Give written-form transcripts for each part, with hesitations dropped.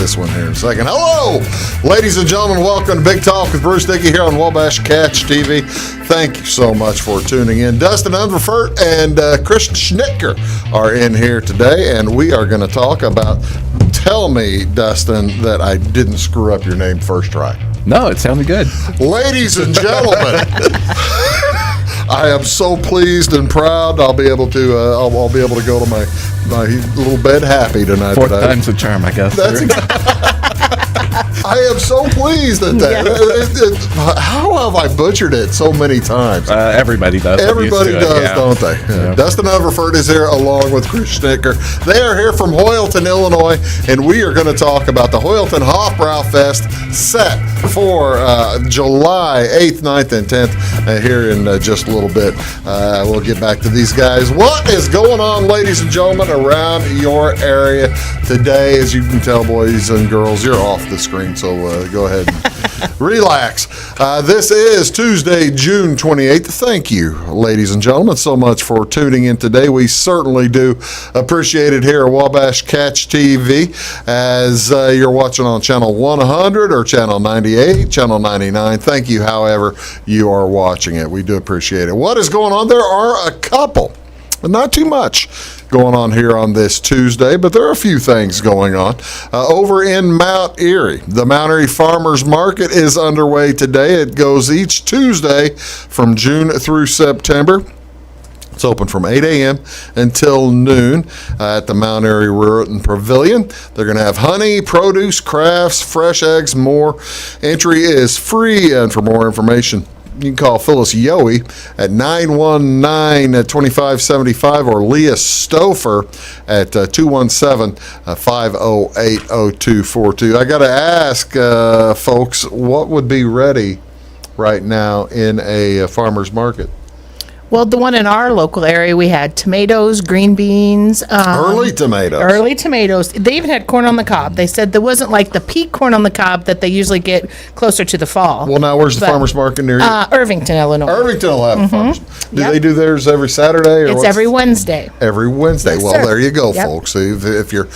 this one here in a second. Hello, ladies and gentlemen. Welcome to Big Talk with Bruce Dickey here on Wabash Catch TV. Thank you so much for tuning in. Dustin Unverfehrt and Kris Schnitker are in here today, and we are going to talk about, tell me, Dustin, that I didn't screw up your name first try. No, it sounded good. Ladies and gentlemen, I am so pleased and proud. I'll be able to. I'll be able to go to my little bed happy tonight. Fourth time's the charm, I guess. That's I am so pleased at that. Yeah. How have I butchered it so many times? Everybody does. Everybody does, yeah. Don't they? Yeah. Dustin Unverfehrt is here along with Kris Schnitker. They are here from Hoyleton, Illinois, and we are going to talk about the Hoyleton Hofbraufest set for July 8th, 9th, and 10th here in just a little bit. We'll get back to these guys. What is going on, ladies and gentlemen, around your area today? As you can tell, boys and girls, you're off the screen, so go ahead and relax. This is Tuesday, June 28th. Thank you, ladies and gentlemen, so much for tuning in today. We certainly do appreciate it here at Wabash Catch TV, as you're watching on Channel 100 or Channel 98, Channel 99. Thank you, however you are watching it. We do appreciate it. What is going on? There are a couple, not too much, going on here on this Tuesday, but there are a few things going on. Over in Mount Airy, the Mount Airy Farmers Market is underway today. It goes each Tuesday from June through September. It's open from 8 a.m. until noon at the Mount Airy Rural Pavilion. They're going to have honey, produce, crafts, fresh eggs, more. Entry is free, and for more information, you can call Phyllis Yowie at 919-2575 or Leah Stouffer at 217-508-0242. I got to ask folks, what would be ready right now in a farmer's market? Well, the one in our local area, we had tomatoes, green beans. Early tomatoes. They even had corn on the cob. They said there wasn't like the peak corn on the cob that they usually get closer to the fall. Well, now where's the farmer's market near you? Irvington, Illinois. Irvington will have farmers. Do they do theirs every Saturday? Or it's every Wednesday. Every Wednesday. Yes, well, sir. There you go, folks. If you're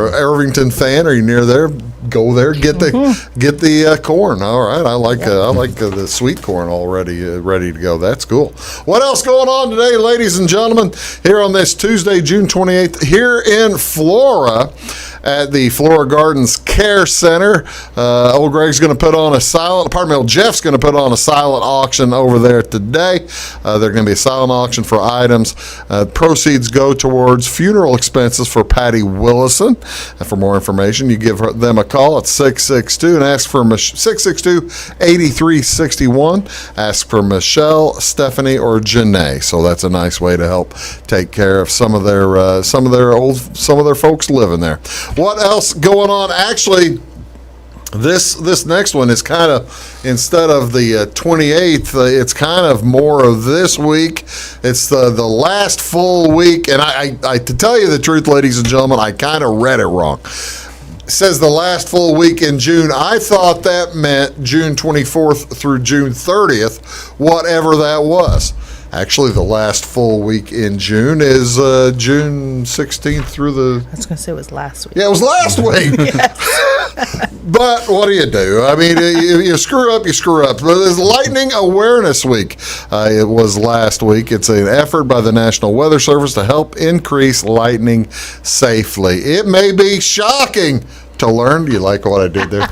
an Irvington fan or you're near there, go there, get the corn. All right, I like the sweet corn already ready to go. That's cool. What else going on today, ladies and gentlemen, here on this Tuesday, June 28th, here in Flora at the Flora Gardens Care Center? Old Jeff's going to put on a silent auction over there today. There's going to be a silent auction for items. Proceeds go towards funeral expenses for Patty Willison. And for more information, you give them a call at 662 and ask for 662-8361. Ask for Michelle, Stephanie, or Janae. So that's a nice way to help take care of some of their folks living there. What else going on? Actually, this next one is kind of, instead of the 28th, it's kind of more of this week. It's the last full week, and I to tell you the truth, ladies and gentlemen, I kind of read it wrong. It says the last full week in June. I thought that meant June 24th through June 30th, whatever that was. Actually, the last full week in June is June 16th through the... I was going to say it was last week. Yeah, it was last week. But what do you do? I mean, you screw up, you screw up. But it's Lightning Awareness Week. It was last week. It's an effort by the National Weather Service to help increase lightning safely. It may be shocking to learn. Do you like what I did there?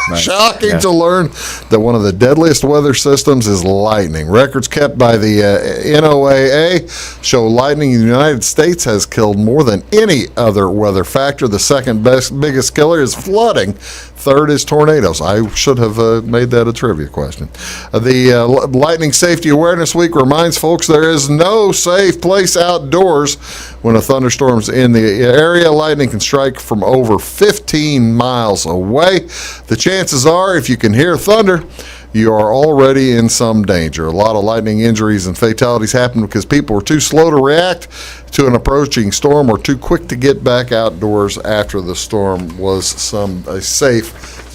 Nice. Shocking to learn that one of the deadliest weather systems is lightning. Records kept by the NOAA show lightning in the United States has killed more than any other weather factor. The second biggest killer is flooding. Third is tornadoes. I should have made that a trivia question. The Lightning Safety Awareness Week reminds folks there is no safe place outdoors when a thunderstorm's in the area. Lightning can strike from over 15 miles away. The chances are, if you can hear thunder, you are already in some danger. A lot of lightning injuries and fatalities happen because people were too slow to react to an approaching storm or too quick to get back outdoors after the storm was a safe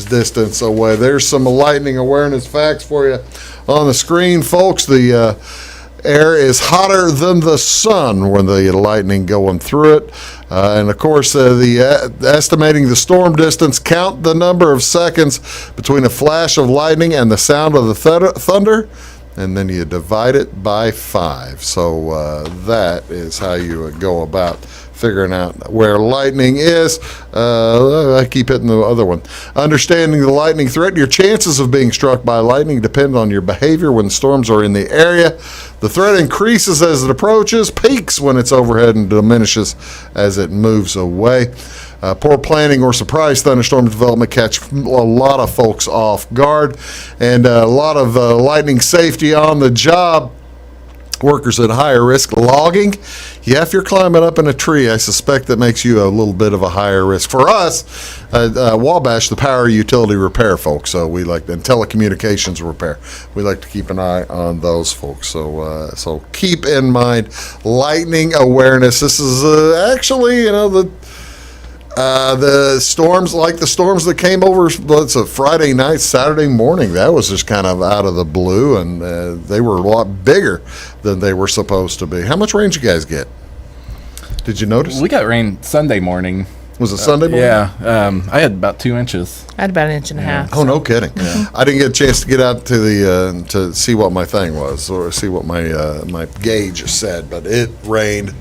distance away. There's some lightning awareness facts for you on the screen, folks. The Air is hotter than the sun when the lightning going through it. And, of course, estimating the storm distance, count the number of seconds between a flash of lightning and the sound of the thunder, and then you divide it by 5. So that is how you would go about figuring out where lightning is. I keep hitting the other one. Understanding the lightning threat, your chances of being struck by lightning depend on your behavior when storms are in the area. The threat increases as it approaches, peaks when it's overhead, and diminishes as it moves away. Poor planning or surprise thunderstorm development catch a lot of folks off guard, and a lot of lightning safety on the job. Workers at higher risk. Logging, yeah, if you're climbing up in a tree, I suspect that makes you a little bit of a higher risk. For us, Wabash, the power utility repair folks, so we like, and telecommunications repair, we like to keep an eye on those folks. So keep in mind lightning awareness. This is actually, the storms, like the storms that came over, it's a Friday night, Saturday morning, that was just kind of out of the blue, and they were a lot bigger than they were supposed to be. How much rain did you guys get? Did you notice? We got rain Sunday morning. Was it Sunday morning? Yeah. I had about 2 inches. I had about 1.5 inches. Oh, no kidding. Yeah. I didn't get a chance to get out to the to see what my thing was or see what my gauge said, but it rained.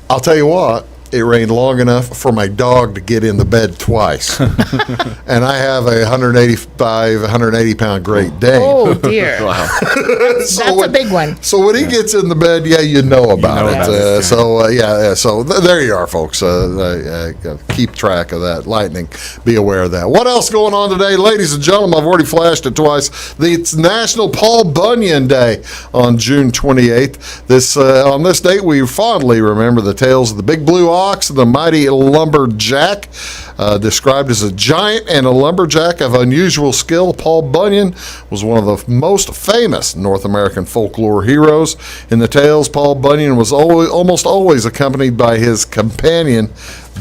I'll tell you what. It rained long enough for my dog to get in the bed twice. And I have a 180-pound Great Dane. Oh, dear. Wow. That's a big one. So when he gets in the bed, yeah, you know about it. So there you are, folks. Keep track of that lightning. Be aware of that. What else going on today? Ladies and gentlemen, I've already flashed it twice. It's National Paul Bunyan Day on June 28th. On this date, we fondly remember the tales of the Big Blue Ox, the mighty lumberjack. Described as a giant and a lumberjack of unusual skill, Paul Bunyan was one of the most famous North American folklore heroes. In the tales, Paul Bunyan was almost always accompanied by his companion,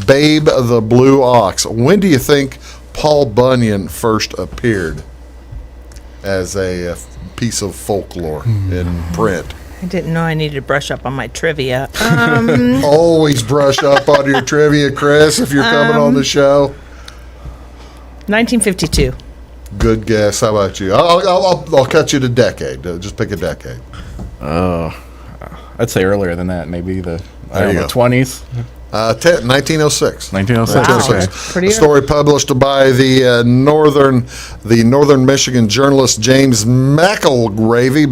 Babe the Blue Ox. When do you think Paul Bunyan first appeared as a piece of folklore in print? I didn't know I needed to brush up on my trivia. Always brush up on your trivia, Kris, if you're coming on the show. 1952. Good guess. How about you? I'll cut you to decade. Just pick a decade. I'd say earlier than that. Maybe the 20s. 1906. 1906. Wow. Okay. Pretty A story published by the Northern Michigan journalist James McGillravy.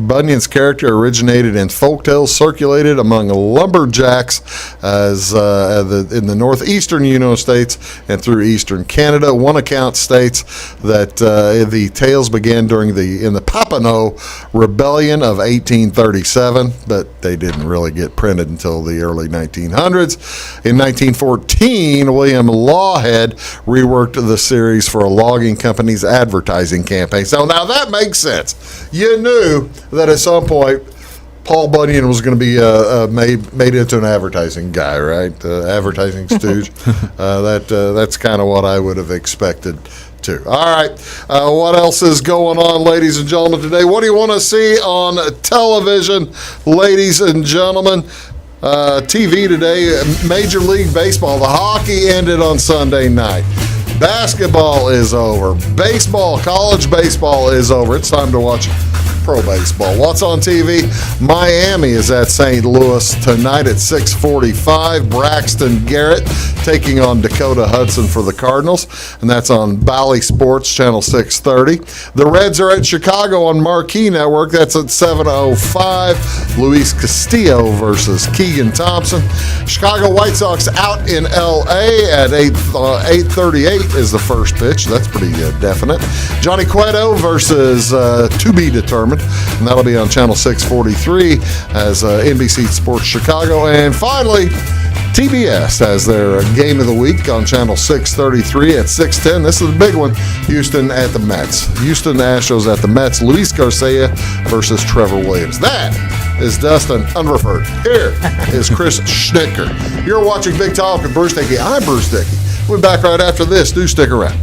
Bunyan's character originated in folktales circulated among lumberjacks in the northeastern United States and through eastern Canada. One account states that the tales began in the Papineau Rebellion of 1837, but they didn't really get printed until the early 1900s. In 1914, William Lawhead reworked the series for a logging company's advertising campaign. So now that makes sense. You knew that at some point Paul Bunyan was going to be made into an advertising guy, right? Advertising stooge. That's kind of what I would have expected too. All right. What else is going on, ladies and gentlemen, today? What do you want to see on television, ladies and gentlemen? TV today, Major League Baseball. The hockey ended on Sunday night. Basketball is over. Baseball, college baseball is over. It's time to watch pro baseball. What's on TV? Miami is at St. Louis tonight at 6:45. Braxton Garrett taking on Dakota Hudson for the Cardinals, and that's on Bally Sports, Channel 630. The Reds are at Chicago on Marquee Network. That's at 7:05. Luis Castillo versus Keegan Thompson. Chicago White Sox out in L.A. at 8:38 is the first pitch. That's pretty definite. Johnny Cueto versus to be determined, and that'll be on Channel 643 as NBC Sports Chicago. And finally, TBS has their game of the week on Channel 633 at 6:10. This is the big one. Houston at the Mets. Houston Astros at the Mets. Luis Garcia versus Trevor Williams. That is Dustin Unverfehrt. Here is Kris Schnitker. You're watching Big Talk with Bruce Dickey. I'm Bruce Dickey. We'll be back right after this. Do stick around.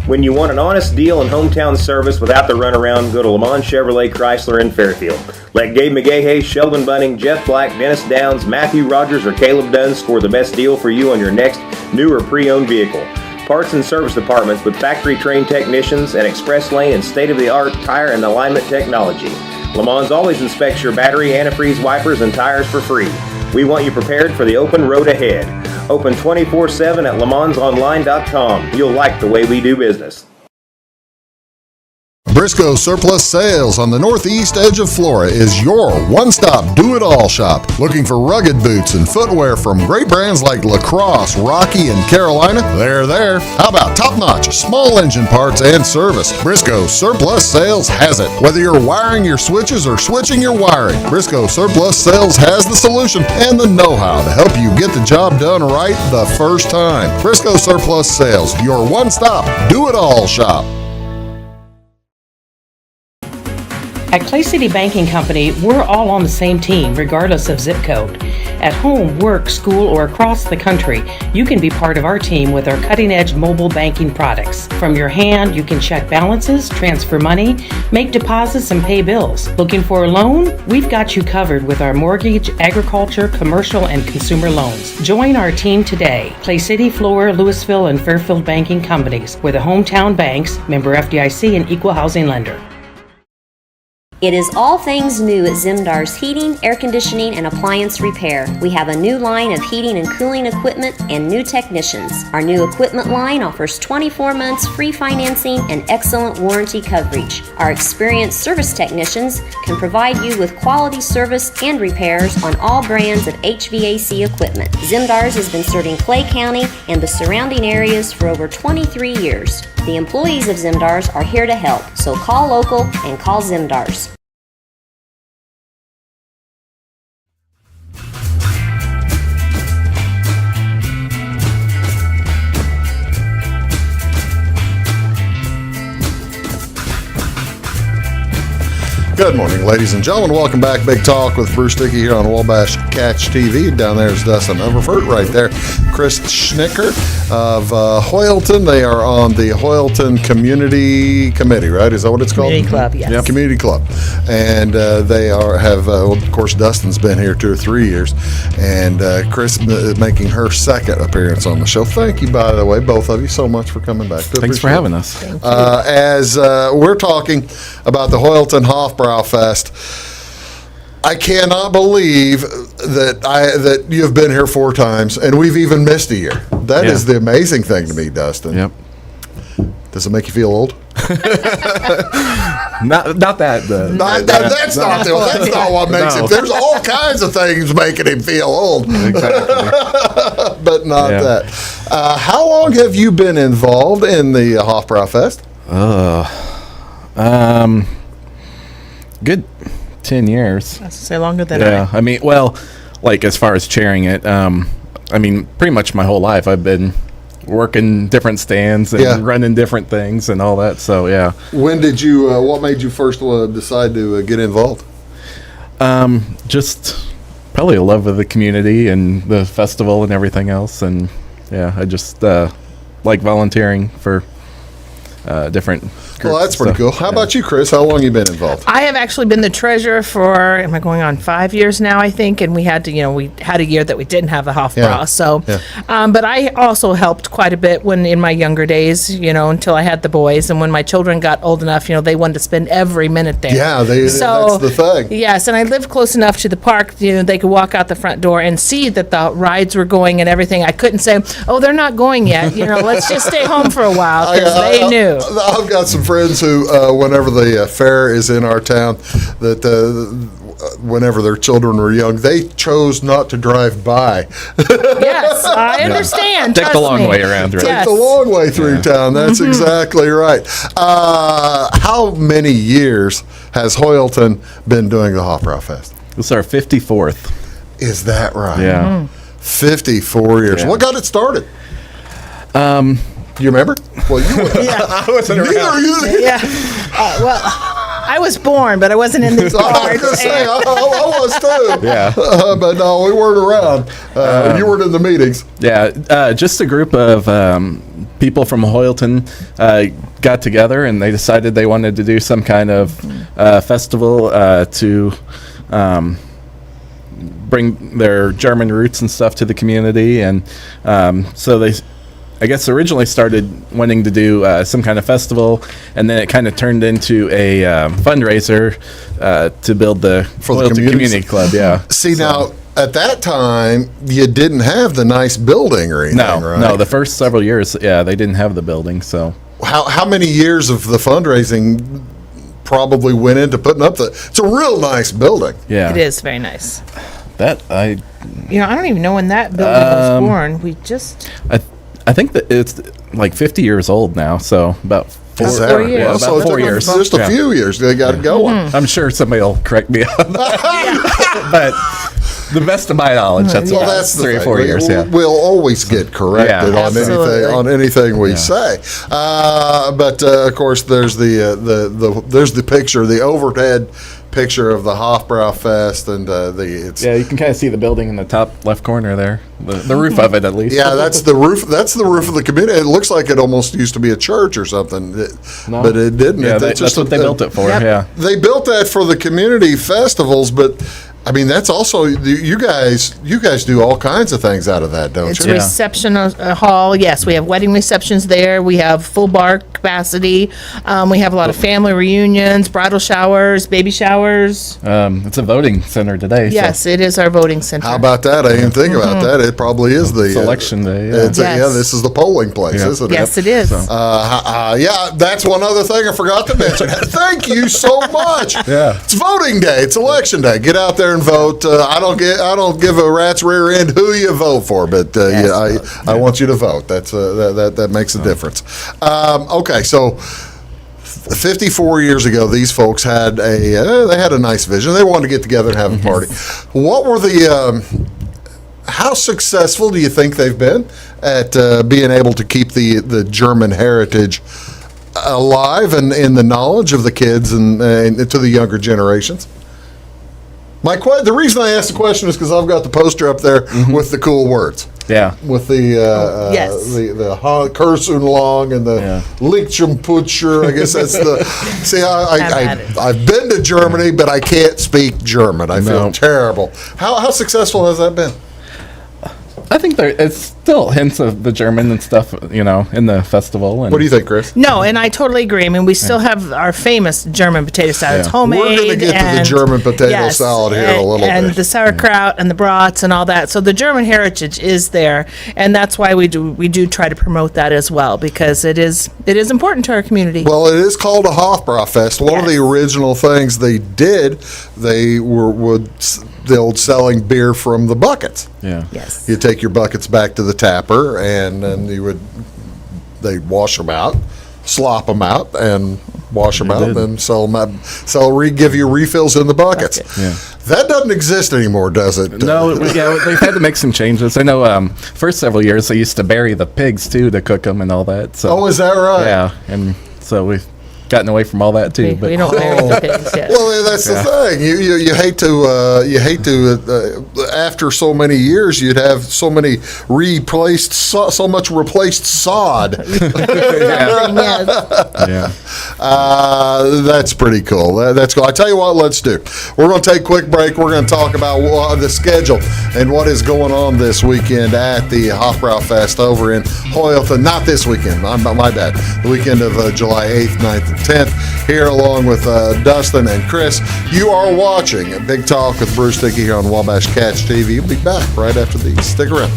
When you want an honest deal and hometown service without the runaround, go to Le Mans Chevrolet Chrysler in Fairfield. Let Gabe McGahey, Sheldon Bunning, Jeff Black, Dennis Downs, Matthew Rogers, or Caleb Dunn score the best deal for you on your next new or pre-owned vehicle. Parts and service departments with factory-trained technicians and express lane and state-of-the-art tire and alignment technology. Le Mans always inspects your battery, antifreeze, wipers, and tires for free. We want you prepared for the open road ahead. Open 24/7 at lemansonline.com. You'll like the way we do business. Briscoe Surplus Sales on the northeast edge of Flora is your one-stop do-it-all shop. Looking for rugged boots and footwear from great brands like Lacrosse, Rocky, and Carolina? They're there. How about top-notch small engine parts and service? Briscoe Surplus Sales has it. Whether you're wiring your switches or switching your wiring, Briscoe Surplus Sales has the solution and the know-how to help you get the job done right the first time. Briscoe Surplus Sales, your one-stop do-it-all shop. At Clay City Banking Company, we're all on the same team, regardless of zip code. At home, work, school, or across the country, you can be part of our team with our cutting-edge mobile banking products. From your hand, you can check balances, transfer money, make deposits, and pay bills. Looking for a loan? We've got you covered with our mortgage, agriculture, commercial, and consumer loans. Join our team today. Clay City, Flora, Louisville, and Fairfield Banking Companies. We're the hometown banks, member FDIC, and equal housing lender. It is all things new at Zimdar's Heating, Air Conditioning, and Appliance Repair. We have a new line of heating and cooling equipment and new technicians. Our new equipment line offers 24 months free financing and excellent warranty coverage. Our experienced service technicians can provide you with quality service and repairs on all brands of HVAC equipment. Zimdar's has been serving Clay County and the surrounding areas for over 23 years. The employees of Zimdar's are here to help, so call local and call Zimdar's. Good morning, ladies and gentlemen. Welcome back. Big Talk with Bruce Dickey here on Wabash Catch TV. Down there is Dustin Unverfehrt. Right there, Kris Schnitker of Hoylton. They are on the Hoylton Community Committee, right? Is that what it's called? Community Club, yes. Yep. Community Club. And they have, of course, Dustin's been here 2 or 3 years. And Kris making her second appearance on the show. Thank you, by the way, both of you, so much for coming back. Thanks for having us. As we're talking about the Hoyleton Hofbraufest, I cannot believe that you've been here 4 times and we've even missed a year. That is the amazing thing to me, Dustin. Yep. Does it make you feel old? Not that. That's not what makes it. There's all kinds of things making him feel old. Exactly. But not that. How long have you been involved in the Hofbraufest? Good 10 years. That's to say longer than Yeah, I mean, well, like as far as chairing it, I mean, pretty much my whole life I've been working different stands and running different things and all that. So yeah. When did you? What made you first decide to get involved? Just probably a love of the community and the festival and everything else, and yeah, I just like volunteering for different groups. Well, that's pretty cool. How about you, Kris? How long you been involved? I have actually been the treasurer for, am I going on 5 years now, I think, and we had to, we had a year that we didn't have the Hofbrau, so, but I also helped quite a bit when in my younger days, until I had the boys, and when my children got old enough, they wanted to spend every minute there. Yeah, that's the thing. Yes, and I lived close enough to the park, they could walk out the front door and see that the rides were going and everything. I couldn't say, oh, they're not going yet, let's just stay home for a while, because they knew. I've got some friends who, whenever the fair is in our town, that whenever their children were young, they chose not to drive by. Yes, I understand. Take the long way around, right? Yes. Take the long way through town. That's exactly right. How many years has Hoyleton been doing the Hofbraufest? This is our 54th. Is that right? Yeah. 54 years. Yeah. What got it started? Do you remember? Well, you were. I wasn't around. Neither are you. Yeah. Well, I was born, but I wasn't in the I was going to say, I was too. Yeah. But no, we weren't around. You weren't in the meetings. Yeah, just a group of people from Hoylton got together and they decided they wanted to do some kind of festival to bring their German roots and stuff to the community. And so they, I guess, originally started wanting to do some kind of festival, and then it kind of turned into a fundraiser to build the Hoylton Community Club. Yeah. See, now, at that time, you didn't have the nice building or anything, right? No, the first several years, they didn't have the building. So how many years of the fundraising probably went into putting up it's a real nice building. Yeah. It is very nice. That I don't even know when that building was born. We just... I think that it's like 50 years old now, so about 4 years. Yeah, so about 4 years. Just a few years. They got it going. I'm sure somebody will correct me on that. But the best of my knowledge, that's Well, about that's the 3 or thing. 4 years. Yeah. We'll always get corrected on anything we say. But of course, there's the picture, the overhead picture of the Hofbraufest, and you can kind of see the building in the top left corner there, the roof of it at least. Yeah, that's the roof. That's the roof of the community. It looks like it almost used to be a church or something, but it didn't. Yeah, that's what they built it for. Yep. Yeah, they built that for the community festivals, but I mean, that's also you guys do all kinds of things out of that, don't It's you? a reception hall. Yes, we have wedding receptions there. We have full bar capacity. We have a lot of family reunions, bridal showers, baby showers. It's a voting center today. Yes, it is our voting center. How about that? I didn't think about that. It probably is the election day. Yeah. This is the polling place, isn't it? Yes, it is. Yeah, that's one other thing I forgot to mention. Thank you so much. Yeah. It's voting day. It's election day. Get out there and vote. I don't give a rat's rear end who you vote for, but I want you to vote. That's that makes a difference. Okay, so 54 years ago, these folks had they had a nice vision. They wanted to get together and have a party. What were how successful do you think they've been at being able to keep the German heritage alive and in the knowledge of the kids and to the younger generations? The reason I asked the question is because I've got the poster up there with the cool words. Yeah. With the Kursunlong and the Lichtschenputscher. I guess that's the. See, I've been to Germany, but I can't speak German. I feel terrible. How successful has that been? I think it's still hints of the German and stuff, in the festival. And what do you think, Kris? No, and I totally agree. I mean, we still have our famous German potato salad. It's homemade. We're going to get to the German potato salad here in a little bit. And the sauerkraut and the brats and all that. So the German heritage is there, and that's why we do try to promote that as well, because it is important to our community. Well, it is called a Hofbraufest. One of the original things they did, they were the old selling beer from the buckets. Yeah. Yes. You take your buckets back to the tapper, and then they'd wash them out, slop them out, and wash them out, and sell them out. Give you refills in the buckets. Yeah. That doesn't exist anymore, does it? No, they've had to make some changes. I know first several years they used to bury the pigs, too, to cook them and all that. So, is that right? Yeah, and so we've gotten away from all that, too. We don't bury the pigs yet. Well, that's the thing. You hate to after so many years, you'd have so much replaced sod. That's pretty cool. That's cool. I tell you what, let's do. We're going to take a quick break. We're going to talk about the schedule and what is going on this weekend at the Hofbraufest over in Hoyleton. Not this weekend. My bad. The weekend of July 8th, 9th, and 10th. Here along with Dustin and Kris. You are watching Big Talk with Bruce Dickey here on Wabash Catch TV. We'll be back right after these. Stick around.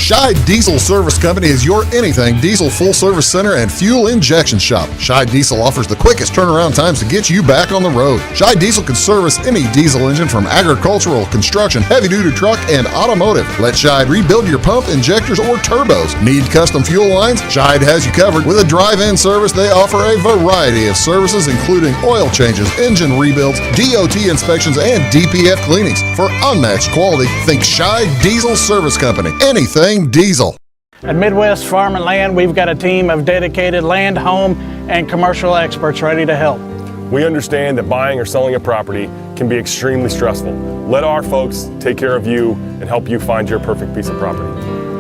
Scheid Diesel Service Company is your anything diesel full service center and fuel injection shop. Scheid Diesel offers the quickest turnaround times to get you back on the road. Scheid Diesel can service any diesel engine from agricultural, construction, heavy-duty truck, and automotive. Let Scheid rebuild your pump, injectors, or turbos. Need custom fuel lines? Scheid has you covered. With a drive-in service, they offer a variety of services, including oil changes, engine rebuilds, DOT inspections, and DPF cleanings. For unmatched quality, think Scheid Diesel Service Company. Anything diesel. At Midwest Farm and Land, we've got a team of dedicated land, home, and commercial experts ready to help. We understand that buying or selling a property can be extremely stressful. Let our folks take care of you and help you find your perfect piece of property.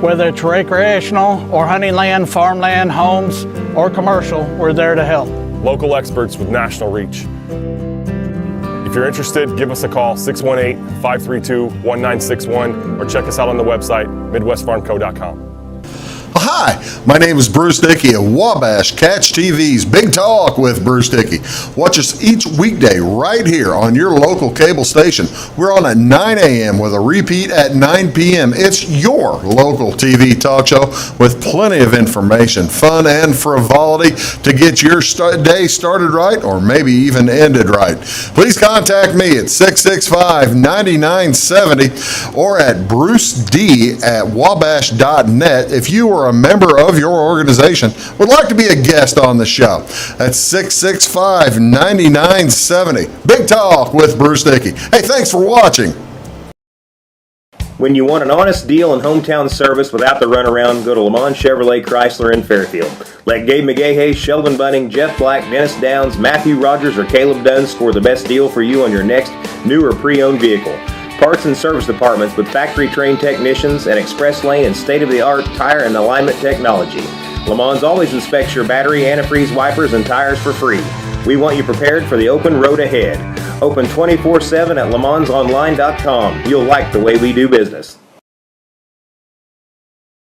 Whether it's recreational or hunting land, farmland, homes, or commercial, we're there to help. Local experts with national reach. If you're interested, give us a call, 618-532-1961, or check us out on the website, midwestfarmco.com. Hi, my name is Bruce Dickey of Wabash Catch TV's Big Talk with Bruce Dickey. Watch us each weekday right here on your local cable station. We're on at 9 a.m. with a repeat at 9 p.m. It's your local TV talk show with plenty of information, fun, and frivolity to get your day started right or maybe even ended right. Please contact me at 665-9970 or at bruced@wabash.net if you are a member of your organization would like to be a guest on the show. That's 665-9970. Big Talk with Bruce Dickey. Hey, thanks for watching. When you want an honest deal and hometown service without the runaround, go to Lamont Chevrolet Chrysler in Fairfield. Let Gabe McGahey, Sheldon Bunning, Jeff Black, Dennis Downs, Matthew Rogers, or Caleb Dunn score the best deal for you on your next new or pre-owned vehicle. Parts and service departments with factory-trained technicians and express lane and state-of-the-art tire and alignment technology. Lamont always inspects your battery, antifreeze wipers, and tires for free. We want you prepared for the open road ahead. Open 24/7 at LaMonsOnline.com. You'll like the way we do business.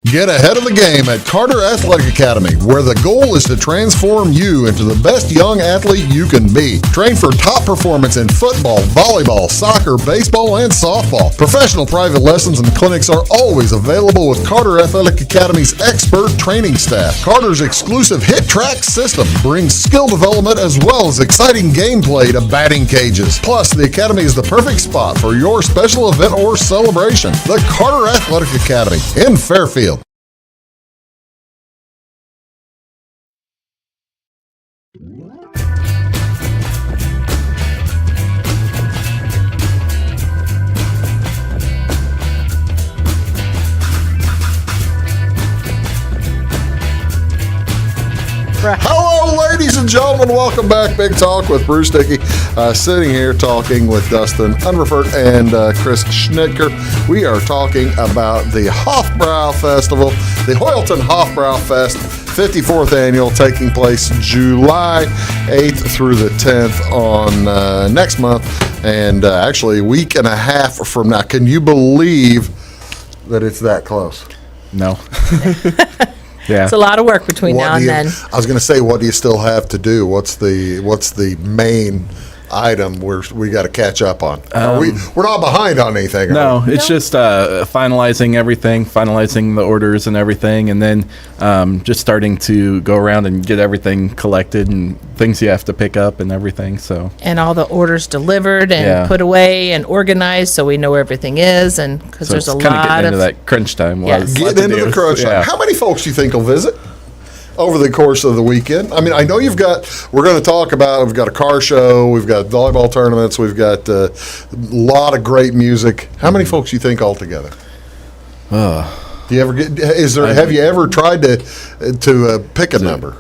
Get ahead of the game at Carter Athletic Academy, where the goal is to transform you into the best young athlete you can be. Train for top performance in football, volleyball, soccer, baseball, and softball. Professional private lessons and clinics are always available with Carter Athletic Academy's expert training staff. Carter's exclusive Hit Track system brings skill development as well as exciting gameplay to batting cages. Plus, the Academy is the perfect spot for your special event or celebration. The Carter Athletic Academy in Fairfield. Hello, ladies and gentlemen. Welcome back. Big Talk with Bruce Dickey. Sitting here talking with Dustin Unverfehrt and Kris Schnitker. We are talking about the Hofbrau Festival, the Hoyleton Hofbraufest, 54th annual, taking place July 8th through the 10th on next month, and actually a week and a half from now. Can you believe that it's that close? No. Yeah. It's a lot of work between now and then. I was going to say, what do you still have to do? What's the main item we got to catch up on? We're not behind on anything. No, it's just finalizing everything, finalizing the orders and everything, and then just starting to go around and get everything collected and things you have to pick up and everything. So and all the orders delivered and put away and organized, so we know where everything is, and because there's a lot getting into of that crunch time. Yes. Get into the crunch time. How many folks do you think will visit over the course of the weekend? I mean, I know we're going to talk about, we've got a car show, we've got volleyball tournaments, we've got a lot of great music. How many folks do you think altogether? Do you ever have you ever tried to pick a number?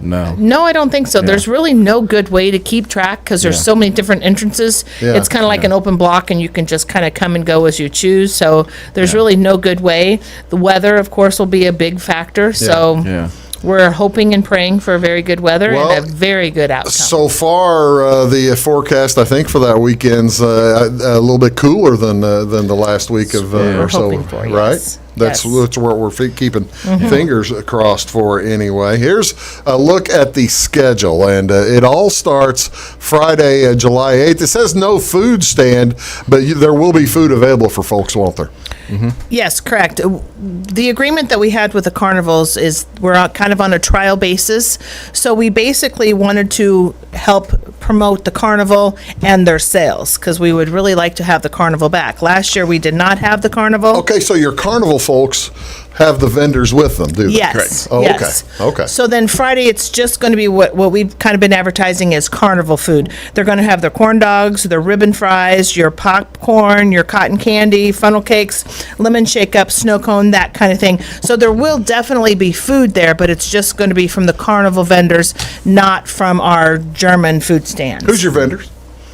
No, I don't think so. Yeah. There's really no good way to keep track because there's so many different entrances. Yeah. It's kind of like an open block, and you can just kind of come and go as you choose. So there's really no good way. The weather, of course, will be a big factor. So we're hoping and praying for very good weather and a very good outcome. So far, the forecast, I think, for that weekend's a little bit cooler than the last week of or so, for, right? Yes. That's what we're keeping fingers crossed for anyway. Here's a look at the schedule, and it all starts Friday, July 8th. It says no food stand, but there will be food available for folks, won't there? Mm-hmm. Yes, correct. The agreement that we had with the carnivals is we're kind of on a trial basis. So we basically wanted to help promote the carnival and their sales because we would really like to have the carnival back. Last year we did not have the carnival. Okay, so your carnival folks have the vendors with them, do they? Yes. Oh, yes. Okay. So then Friday, it's just going to be what we've kind of been advertising as carnival food. They're going to have their corn dogs, their ribbon fries, your popcorn, your cotton candy, funnel cakes, lemon shake-up, snow cone, that kind of thing. So there will definitely be food there, but it's just going to be from the carnival vendors, not from our German food stands. Who's your vendors?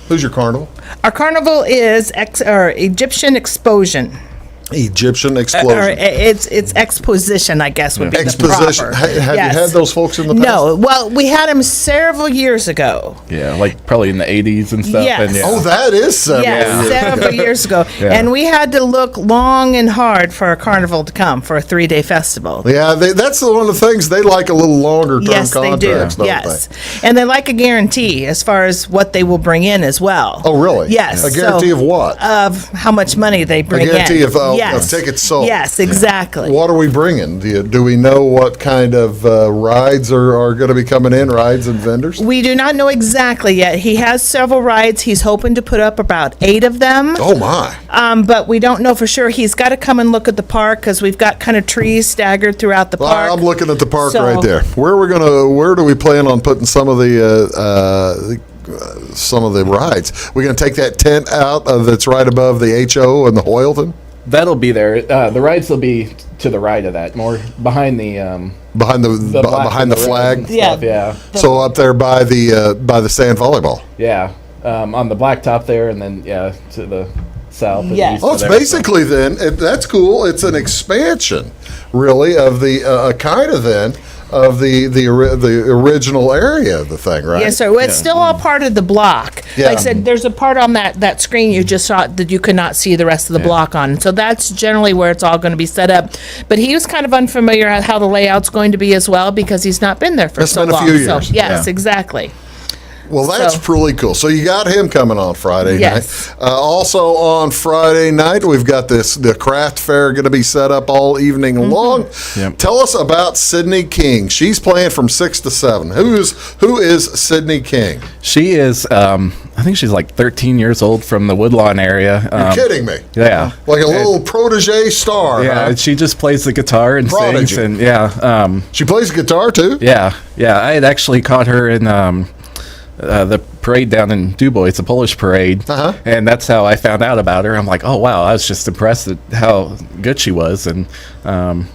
Who's your carnival? Our carnival is Egyptian Explosion. Egyptian Explosion. Or it's exposition, I guess, would be Exposition. the proper. Have you had those folks in the past? No. Well, we had them several years ago. Yeah, like probably in the 80s and stuff. Yes. And yeah. Oh, that is several Yes, years. several years ago. Yeah. And we had to look long and hard for a carnival to come for a 3-day festival. Yeah, that's one of the things. They like a little longer term Yes, they do. contracts, don't Yes. they? And they like a guarantee as far as what they will bring in as well. Oh, really? Yes. A guarantee of what? Of how much money they bring in. A guarantee of Yes. tickets sold. Yes, exactly. What are we bringing? Do we know what kind of rides are going to be coming in, rides and vendors? We do not know exactly yet. He has several rides. He's hoping to put up about 8 of them. Oh, my. But we don't know for sure. He's got to come and look at the park because we've got kind of trees staggered throughout the Well, park. I'm looking at the park So- right there. Where do we plan on putting some of the rides? We're going to take that tent out that's right above the HO and the Hoyleton? That'll be there. The rides will be to the right of that, more behind the Behind the black behind and the red flag? and stuff, yeah. So up there by the sand volleyball. Yeah. On the blacktop there, and then to the south. and Yes. east Oh, of it's there, so- basically that's cool. It's an expansion, really, of the kind of then of the original area of the thing, right? Yes, sir. Well, it's still all part of the block. Yeah. Like I said, there's a part on that screen you just saw that you could not see the rest of the block on. So that's generally where it's all going to be set up. But he was kind of unfamiliar at how the layout's going to be as well because he's not been there for It's so been a long. few So, years. yes, Yeah. exactly. Well, that's So- really cool. So you got him coming on Friday Yes. night. Also on Friday night, we've got the craft fair going to be set up all evening Mm-hmm. long. Yep. Tell us about Sydney King. She's playing from 6 to 7. Who is Sydney King? She is, I think she's like 13 years old from the Woodlawn area. You're kidding me. Yeah. Like a little protege star. Yeah, huh? she just plays the guitar and Prodigy. sings, and She plays guitar too. yeah. I had actually caught her in the parade down in Dubois, the Polish parade, and that's how I found out about her. I'm like, oh wow, I was just impressed at how good she was, and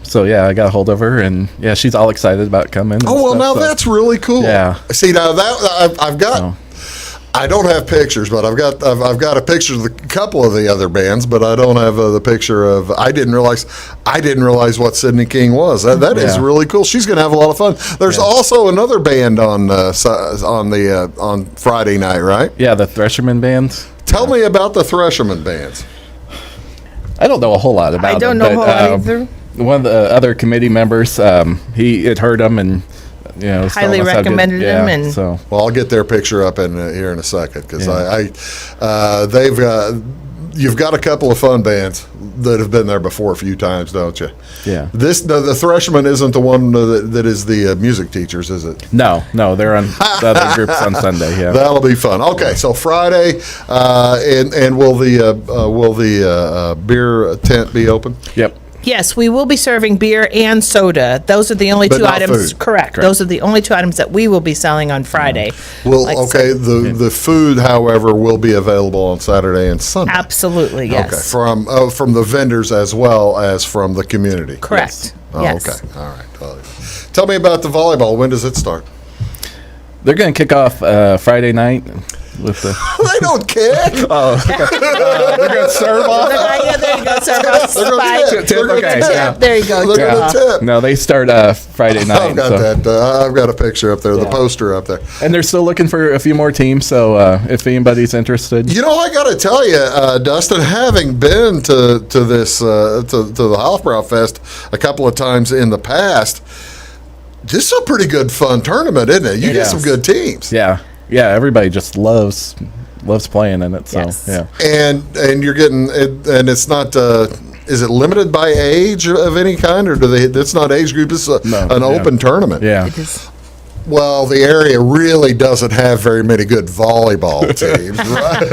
so yeah, I got a hold of her, and yeah, she's all excited about coming. and Oh well, stuff, now so- that's really cool. Yeah. See, now that I've got. Oh. I don't have pictures, but I've got a picture of a couple of the other bands, but I don't have the picture of. I didn't realize what Sydney King was. That is Yeah. really cool. She's going to have a lot of fun. There's also another band on Friday night, right? Yeah, the Thresherman band. Tell me about the Thresherman bands. I don't know a whole lot about I don't them, know but, how either. One of the other committee members, he had heard them and was Highly telling us how good- recommended them, and- so Well, I'll get their picture up in here in a second because Yeah. you've got a couple of fun bands that have been there before a few times, don't you? yeah. The Thresherman isn't the one that is the music teachers, is it? No, they're on the other groups on Sunday. Yeah. That'll be fun. Okay, so Friday, and will the beer tent be open? Yep. Yes, we will be serving beer and soda. Those are the only But two not items. food. Correct. Those are the only two items that we will be selling on Friday. Well, Like I okay. said. The food, however, will be available on Saturday and Sunday. Absolutely, yes. Okay, from the vendors as well as from the community. Correct. Oh, Yes. okay. All right. Well, tell me about the volleyball. When does it start? They're going to kick off Friday night with the. They don't kick. They're going to serve off. Yeah, there you go. Serve off They're gonna spike. tip. Tip, They're gonna okay, tip. yeah. There you go. They're Tip gonna off. tip. No, they start Friday night. I've got so- that. I've got a picture up there. The Yeah. poster up there. And they're still looking for a few more teams. So if anybody's interested, You know, I got to tell you, Dustin, having been to this to the Hofbraufest a couple of times in the past, this is a pretty good fun tournament, isn't it? You get Yes. some good teams. yeah, everybody just loves playing in it. So Yes. yeah. And you're getting it, and it's not. Is it limited by age of any kind, or do they? It's not age group. It's an yeah. open tournament. Yeah. Well, the area really doesn't have very many good volleyball teams, right?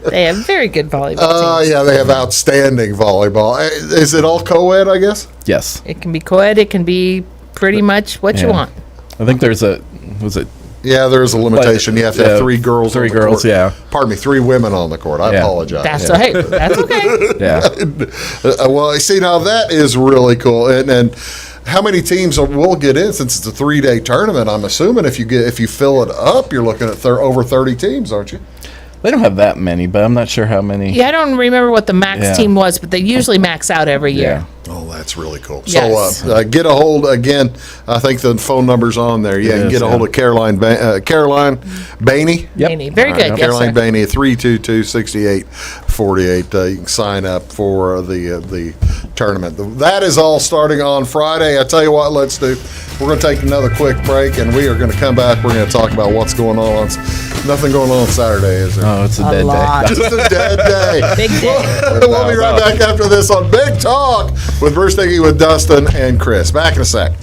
They have very good volleyball teams. Yeah, they have outstanding volleyball. Is it all co-ed, I guess? Yes. It can be co-ed. It can be pretty much what you Yeah. want. I think there's was it Yeah, there is a limitation. You have to have 3 girls. Three on the girls, court. yeah. Pardon me, 3 women on the court. I apologize. That's hey, that's okay. Yeah. Well, you see, now that is really cool. And how many teams will get in since it's a 3-day tournament? I'm assuming if you fill it up, you're looking at over 30 teams, aren't you? They don't have that many, but I'm not sure how many. Yeah, I don't remember what the max team was, but they usually max out every year. Oh, that's really cool. Yes. So get a hold, again, I think the phone number's on there. Yeah, you can get a hold of Caroline Bainey. Yep. Very good. Yes, Caroline sir. Bainey at 322-6848. You can sign up for the tournament. That is all starting on Friday. I tell you what, let's do. We're going to take another quick break, and we are going to come back. We're going to talk about what's going on. Nothing going on Saturday, is there? Oh, it's a dead lot. day. Just a dead day. Big day. We'll be right back after this on Big Talk with Bruce Dickey, with Dustin and Kris. Back in a sec.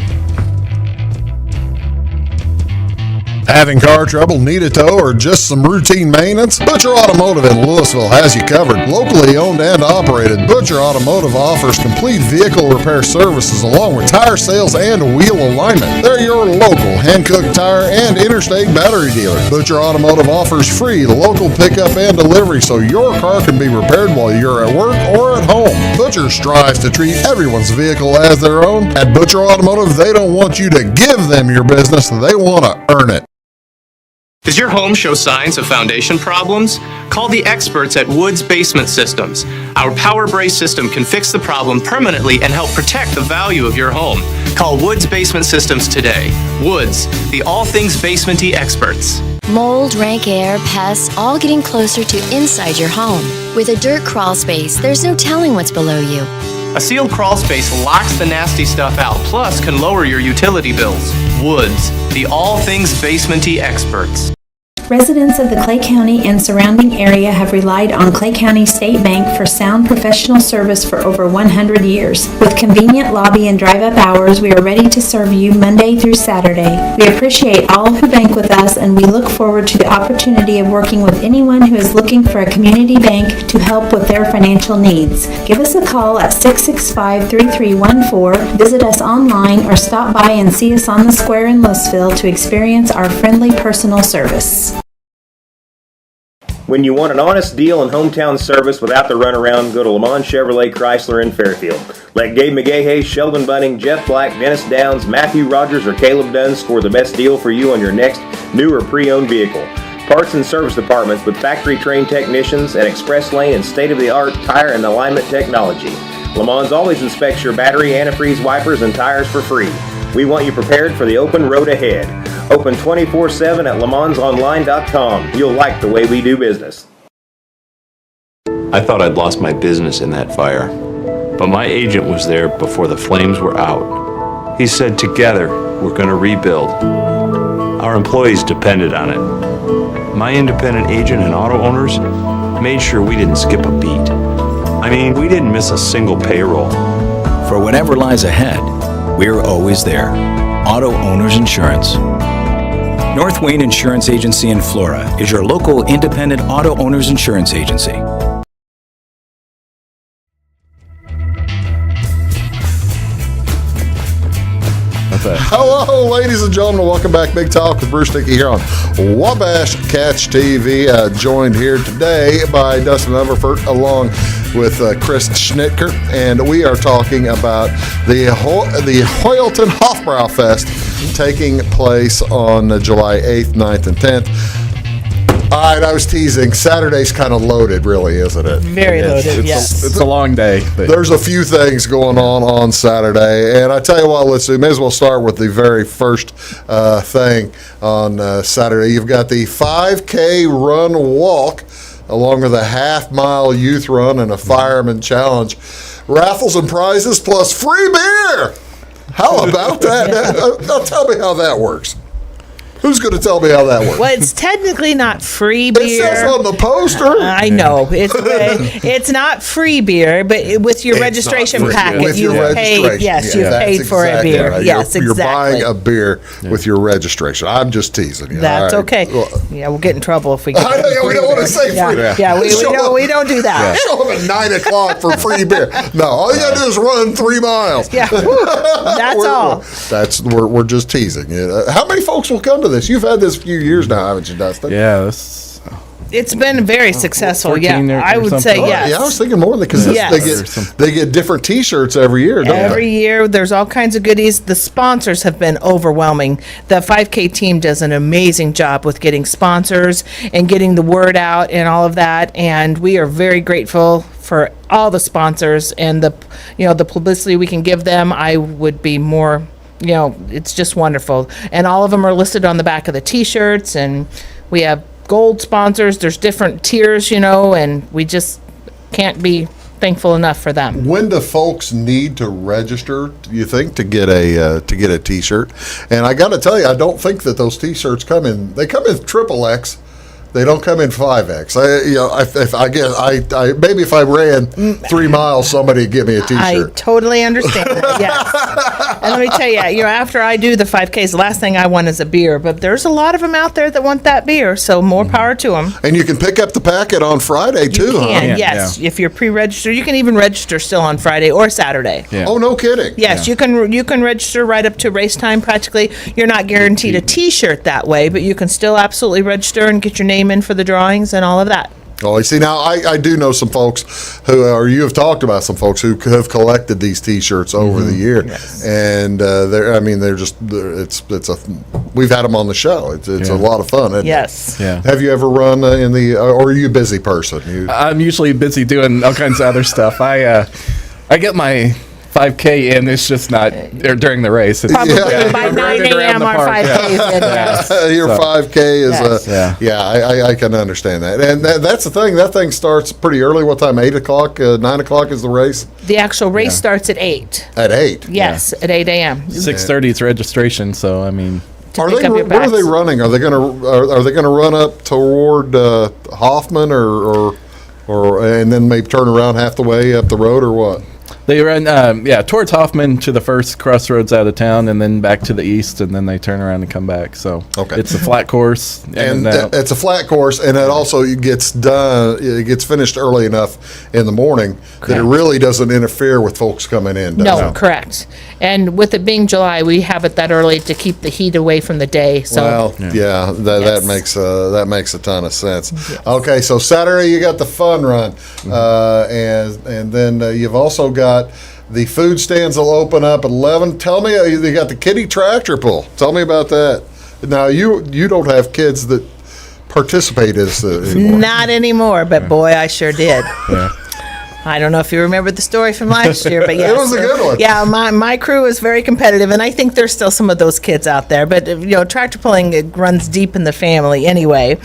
Having car trouble, need a tow, or just some routine maintenance? Butcher Automotive in Louisville has you covered. Locally owned and operated, Butcher Automotive offers complete vehicle repair services along with tire sales and wheel alignment. They're your local hand-cooked tire and interstate battery dealer. Butcher Automotive offers free local pickup and delivery so your car can be repaired while you're at work or at home. Butcher strives to treat everyone's vehicle as their own. At Butcher Automotive, they don't want you to give them your business, they want to earn it. Does your home show signs of foundation problems? Call the experts at Woods Basement Systems. Our Power Brace system can fix the problem permanently and help protect the value of your home. Call Woods Basement Systems today. Woods, the all things basement-y experts. Mold, rank air, pests, all getting closer to inside your home. With a dirt crawl space, there's no telling what's below you. A sealed crawl space locks the nasty stuff out, plus can lower your utility bills. Woods, the all things basement-y experts. Residents of the Clay County and surrounding area have relied on Clay County State Bank for sound professional service for over 100 years. With convenient lobby and drive-up hours, we are ready to serve you Monday through Saturday. We appreciate all who bank with us, and we look forward to the opportunity of working with anyone who is looking for a community bank to help with their financial needs. Give us a call at 665-3314, visit us online, or stop by and see us on the square in Louisville to experience our friendly personal service. When you want an honest deal and hometown service without the runaround, go to Lamont Chevrolet Chrysler in Fairfield. Let Gabe McGahey, Sheldon Bunning, Jeff Black, Dennis Downs, Matthew Rogers, or Caleb Dunn score the best deal for you on your next new or pre-owned vehicle. Parts and service departments with factory-trained technicians and express lane and state-of-the-art tire and alignment technology. Lamont's always inspects your battery, antifreeze wipers, and tires for free. We want you prepared for the open road ahead. Open 24/7 at LeMansOnline.com. You'll like the way we do business. I thought I'd lost my business in that fire, but my agent was there before the flames were out. He said, together, we're going to rebuild. Our employees depended on it. My independent agent and auto owners made sure we didn't skip a beat. I mean, we didn't miss a single payroll. For whatever lies ahead, we're always there. Auto Owners Insurance. North Wayne Insurance Agency in Flora is your local independent auto owners insurance agency. Hello, ladies and gentlemen. Welcome back. Big Talk with Bruce Dickey here on Wabash Catch TV. Joined here today by Dustin Unverfehrt along with Kris Schnitker, and we are talking about the Hoyleton Hofbraufest taking place on July 8th, 9th, and 10th. All right, I was teasing. Saturday's kind of loaded, really, isn't it? Very loaded, yes. It's a long day. But there's a few things going on Saturday, and I tell you what, let's see. May as well start with the very first thing on Saturday. You've got the 5K run walk, along with a half-mile youth run and a fireman challenge. Raffles and prizes plus free beer. How about that? Now tell me how that works. Who's going to tell me how that works? Well, it's technically not free beer. It says on the poster. I know. It's not free beer, but with your registration packet, with your registration. Yes, you paid for a beer. Right. Yes, you're exactly. buying a beer with your registration. I'm just teasing you. That's all right? okay. Well, yeah, we'll get in trouble if we get I know, we don't want to say free. Yeah, we don't do that. Show them at 9 o'clock for free beer. No, all you got to do is run 3 miles. Yeah, that's all. We're just teasing. How many folks will come to this. You've had this a few years now, haven't you, Dustin? Yeah, It's been very successful. 14 Yeah, or I would something. say yes. Yeah, I was thinking more because they get different T-shirts every year. Don't Every they? year, there's all kinds of goodies. The sponsors have been overwhelming. The 5K team does an amazing job with getting sponsors and getting the word out and all of that. And we are very grateful for all the sponsors and the publicity we can give them. I would be more, it's just wonderful. And all of them are listed on the back of the T-shirts, and we have gold sponsors. There's different tiers, and we just can't be thankful enough for them. When do folks need to register, do you think, to get a T-shirt? And I got to tell you, I don't think that those T-shirts come in triple X. They don't come in 5X. Maybe if I ran 3 miles, somebody would give me a T-shirt. I totally understand that, yes. And let me tell you, after I do the 5Ks, the last thing I want is a beer. But there's a lot of them out there that want that beer, so more power to them. And you can pick up the packet on Friday, too, You can, huh? yes. If you're pre-registered, you can even register still on Friday or Saturday. Yeah. Oh, no kidding. Yes, you can register right up to race time practically. You're not guaranteed a T-shirt that way, but you can still absolutely register and get your name in for the drawings and all of that. Oh, you see, now I do know some folks you have talked about some folks who have collected these T-shirts over the year, and we've had them on the show. It's a lot of fun. Isn't Yes. it? Yeah. Have you ever run or are you a busy person? I'm usually busy doing all kinds of other stuff. I get my 5K in. It's just not during the race. It's Probably by 9 a.m. our 5Ks. Your 5K is Yes. I can understand that, and that's the thing. That thing starts pretty early. What time? 8 o'clock, 9 o'clock is the race. The actual race starts at 8. At 8. Yes, at 8 a.m. 6:30 is registration. So I mean, Where pick up your are they packs. running? Are they gonna run up toward Hoffman or and then maybe turn around half the way up the road or what? they run towards Hoffman to the first crossroads out of town, and then back to the east, and then they turn around and come back. So it's a flat course, and it's a flat course, and it also gets done. It gets finished early enough in the morning that it really doesn't interfere with folks coming in. No, correct. And with it being July, we have it that early to keep the heat away from the day. So that makes a ton of sense. Yes. Okay, so Saturday you got the fun run, and then you've also got the food stands will open up at 11. Tell me, you got the kiddie tractor pull. Tell me about that. Now you don't have kids that participate in this anymore. Not anymore, but boy, I sure did. I don't know if you remember the story from last year, but yes. It was a good one. Yeah, my crew was very competitive, and I think there's still some of those kids out there. But, tractor pulling, it runs deep in the family anyway.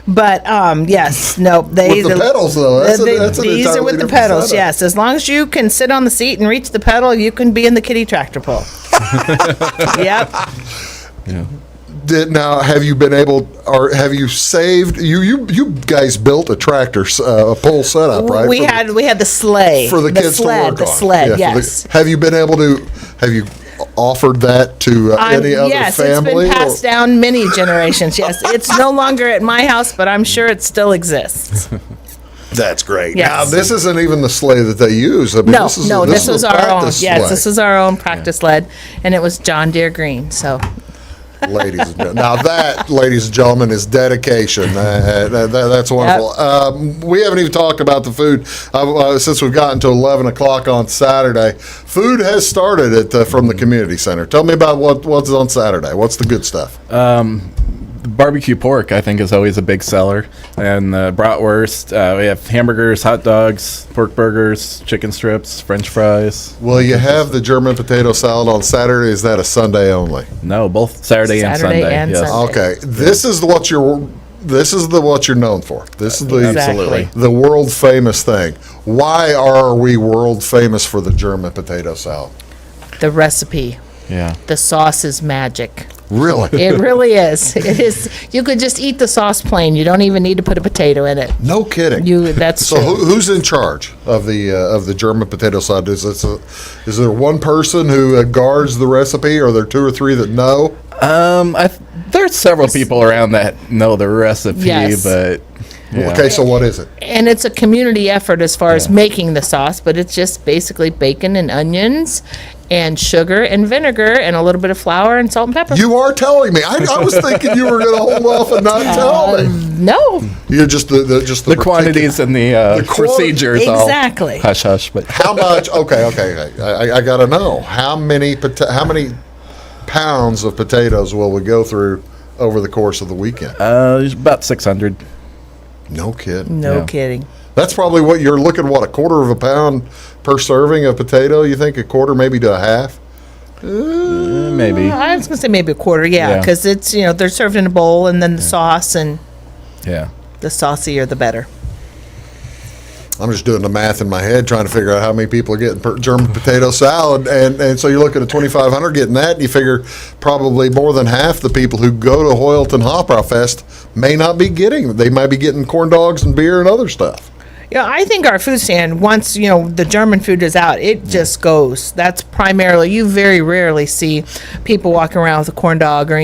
But, yes, no. With the pedals, though. These are with the pedals, setup. yes. As long as you can sit on the seat and reach the pedal, you can be in the kiddie tractor pull. Yep. Yeah. Now, have you been able, or have you saved? You guys built a tractor, a pull setup, right? We had the sleigh for the kids to work on. The sled, yes. Have you been able to? Have you offered that to any other yes, family? Yes, it's been passed down many generations. Yes, it's no longer at my house, but I'm sure it still exists. That's great. Yes. Now, this isn't even the sleigh that they use. I mean, This was our own. practice Yes, sleigh. this was our own practice sled, and it was John Deere green. So. Ladies and gentlemen. Now that, ladies and gentlemen, is dedication. That's wonderful. Yep. We haven't even talked about the food since we've gotten to 11 o'clock on Saturday. Food has started from the community center. Tell me about what's on Saturday. What's the good stuff? Barbecue pork, I think, is always a big seller. And bratwurst. We have hamburgers, hot dogs, pork burgers, chicken strips, French fries. Will you have the German potato salad on Saturday? Is that a Sunday only? No, both Saturday and Sunday. Yes. Okay. This is what you're known for. This is the world famous thing. Why are we world famous for the German potato salad? The recipe. Yeah. The sauce is magic. Really? It really is. It is. You could just eat the sauce plain. You don't even need to put a potato in it. No kidding. That's so. true. Who's in charge of the German potato salad? Is there one person who guards the recipe, or are there two or three that know? There's several people around that know the recipe, Yes. but. Yeah. Okay, so what is it? And it's a community effort as far as making the sauce, but it's just basically bacon and onions and sugar and vinegar and a little bit of flour and salt and pepper. You are telling me. I was thinking you were going to hold off and not tell me. No. You're just the quantities and the procedures. Exactly. All hush hush. But how much? Okay. I got to know how many pounds of potatoes will we go through over the course of the weekend? About 600. No kidding. No kidding. That's probably what you're looking. What, a quarter of a pound per serving of potato? You think a quarter, maybe to a half? Maybe. I was gonna say maybe a quarter. Yeah, because it's they're served in a bowl and then the sauce and the saucier the better. I'm just doing the math in my head, trying to figure out how many people are getting German potato salad, and so you're looking at 2,500 getting that, and you figure probably more than half the people who go to Hoyleton Hofbraufest may not be getting. They might be getting corn dogs and beer and other stuff. Yeah, I think our food stand, once the German food is out, it just goes. That's primarily, you very rarely see people walking around with a corn dog or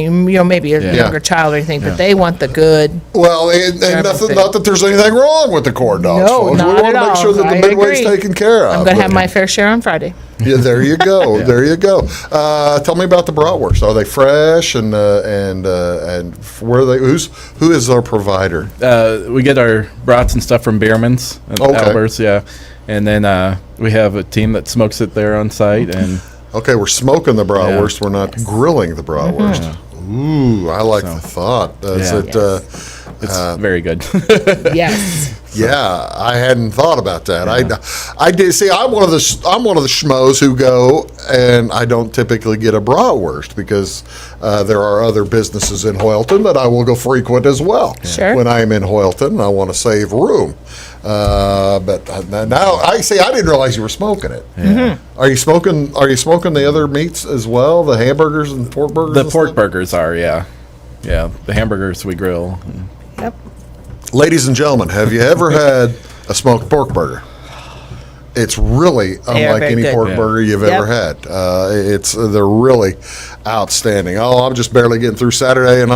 maybe a younger child or anything, but they want the good. Well, and not that there's anything wrong with the corn dogs. No, folks. not We want at to make all. sure that the I midway's agree. taken care of. I'm going to have my fair share on Friday. Yeah, there you go. There you go. Tell me about the bratwurst. Are they fresh and where are they? Who is our provider? We get our brats and stuff from Bierman's and Albers, and then we have a team that smokes it there on site. And okay, we're smoking the bratwurst. We're not grilling the bratwurst. Ooh, I like the thought. It's very good. Yes. Yeah, I hadn't thought about that. I did see. I'm one of the schmoes who go, and I don't typically get a bratwurst because there are other businesses in Hoylton that I will go frequent as well. Sure. When I am in Hoylton, I want to save room. But now I see. I didn't realize you were smoking it. Mm-hmm. Are you smoking the other meats as well? The hamburgers and pork burgers. The pork burgers are The hamburgers we grill. Yep. Ladies and gentlemen, have you ever had a smoked pork burger? It's really unlike any good. pork burger you've ever had. They're really outstanding. Oh, I'm just barely getting through Saturday, and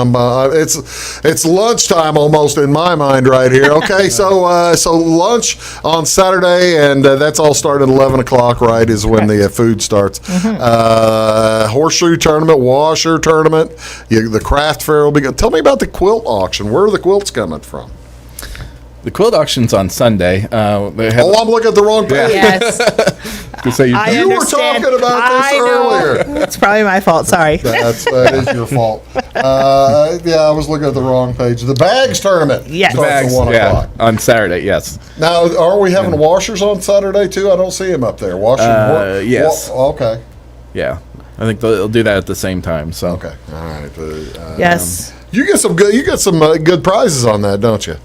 it's lunchtime almost in my mind right here. Okay, so lunch on Saturday, and that's all started at 11 o'clock. Right, is when the food starts. Horseshoe tournament, washer tournament. The craft fair will be good. Tell me about the quilt auction. Where are the quilts coming from? The quilt auction's on Sunday. I'm looking at the wrong page. Yes. You were talking about this earlier. It's probably my fault. Sorry. That is your fault. I was looking at the wrong page. The bags tournament. Yes. Starts at 1 o'clock. On Saturday, yes. Now, are we having washers on Saturday too? I don't see them up there. Yes. Okay. Yeah. I think they'll do that at the same time. So. Okay. All right. Yes. You get some good prizes on that, don't you?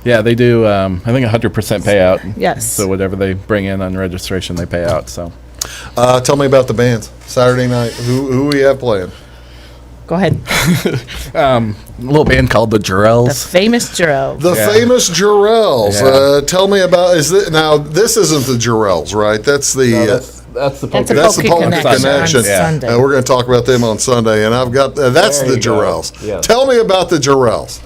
Yeah, they do. I think 100% payout. Yes. So whatever they bring in on registration, they pay out. So. Tell me about the bands. Saturday night. Who we have playing? Go ahead. A little band called the Jarrells. The famous Jarrells. The famous Jarrells. Yeah. Tell me about. Now this isn't the Jarrells, right? That's the. That's the Polka Connection. Sunday. We're going to talk about them on Sunday, and I've got that's the Jarrells. Yes. Tell me about the Jarrells.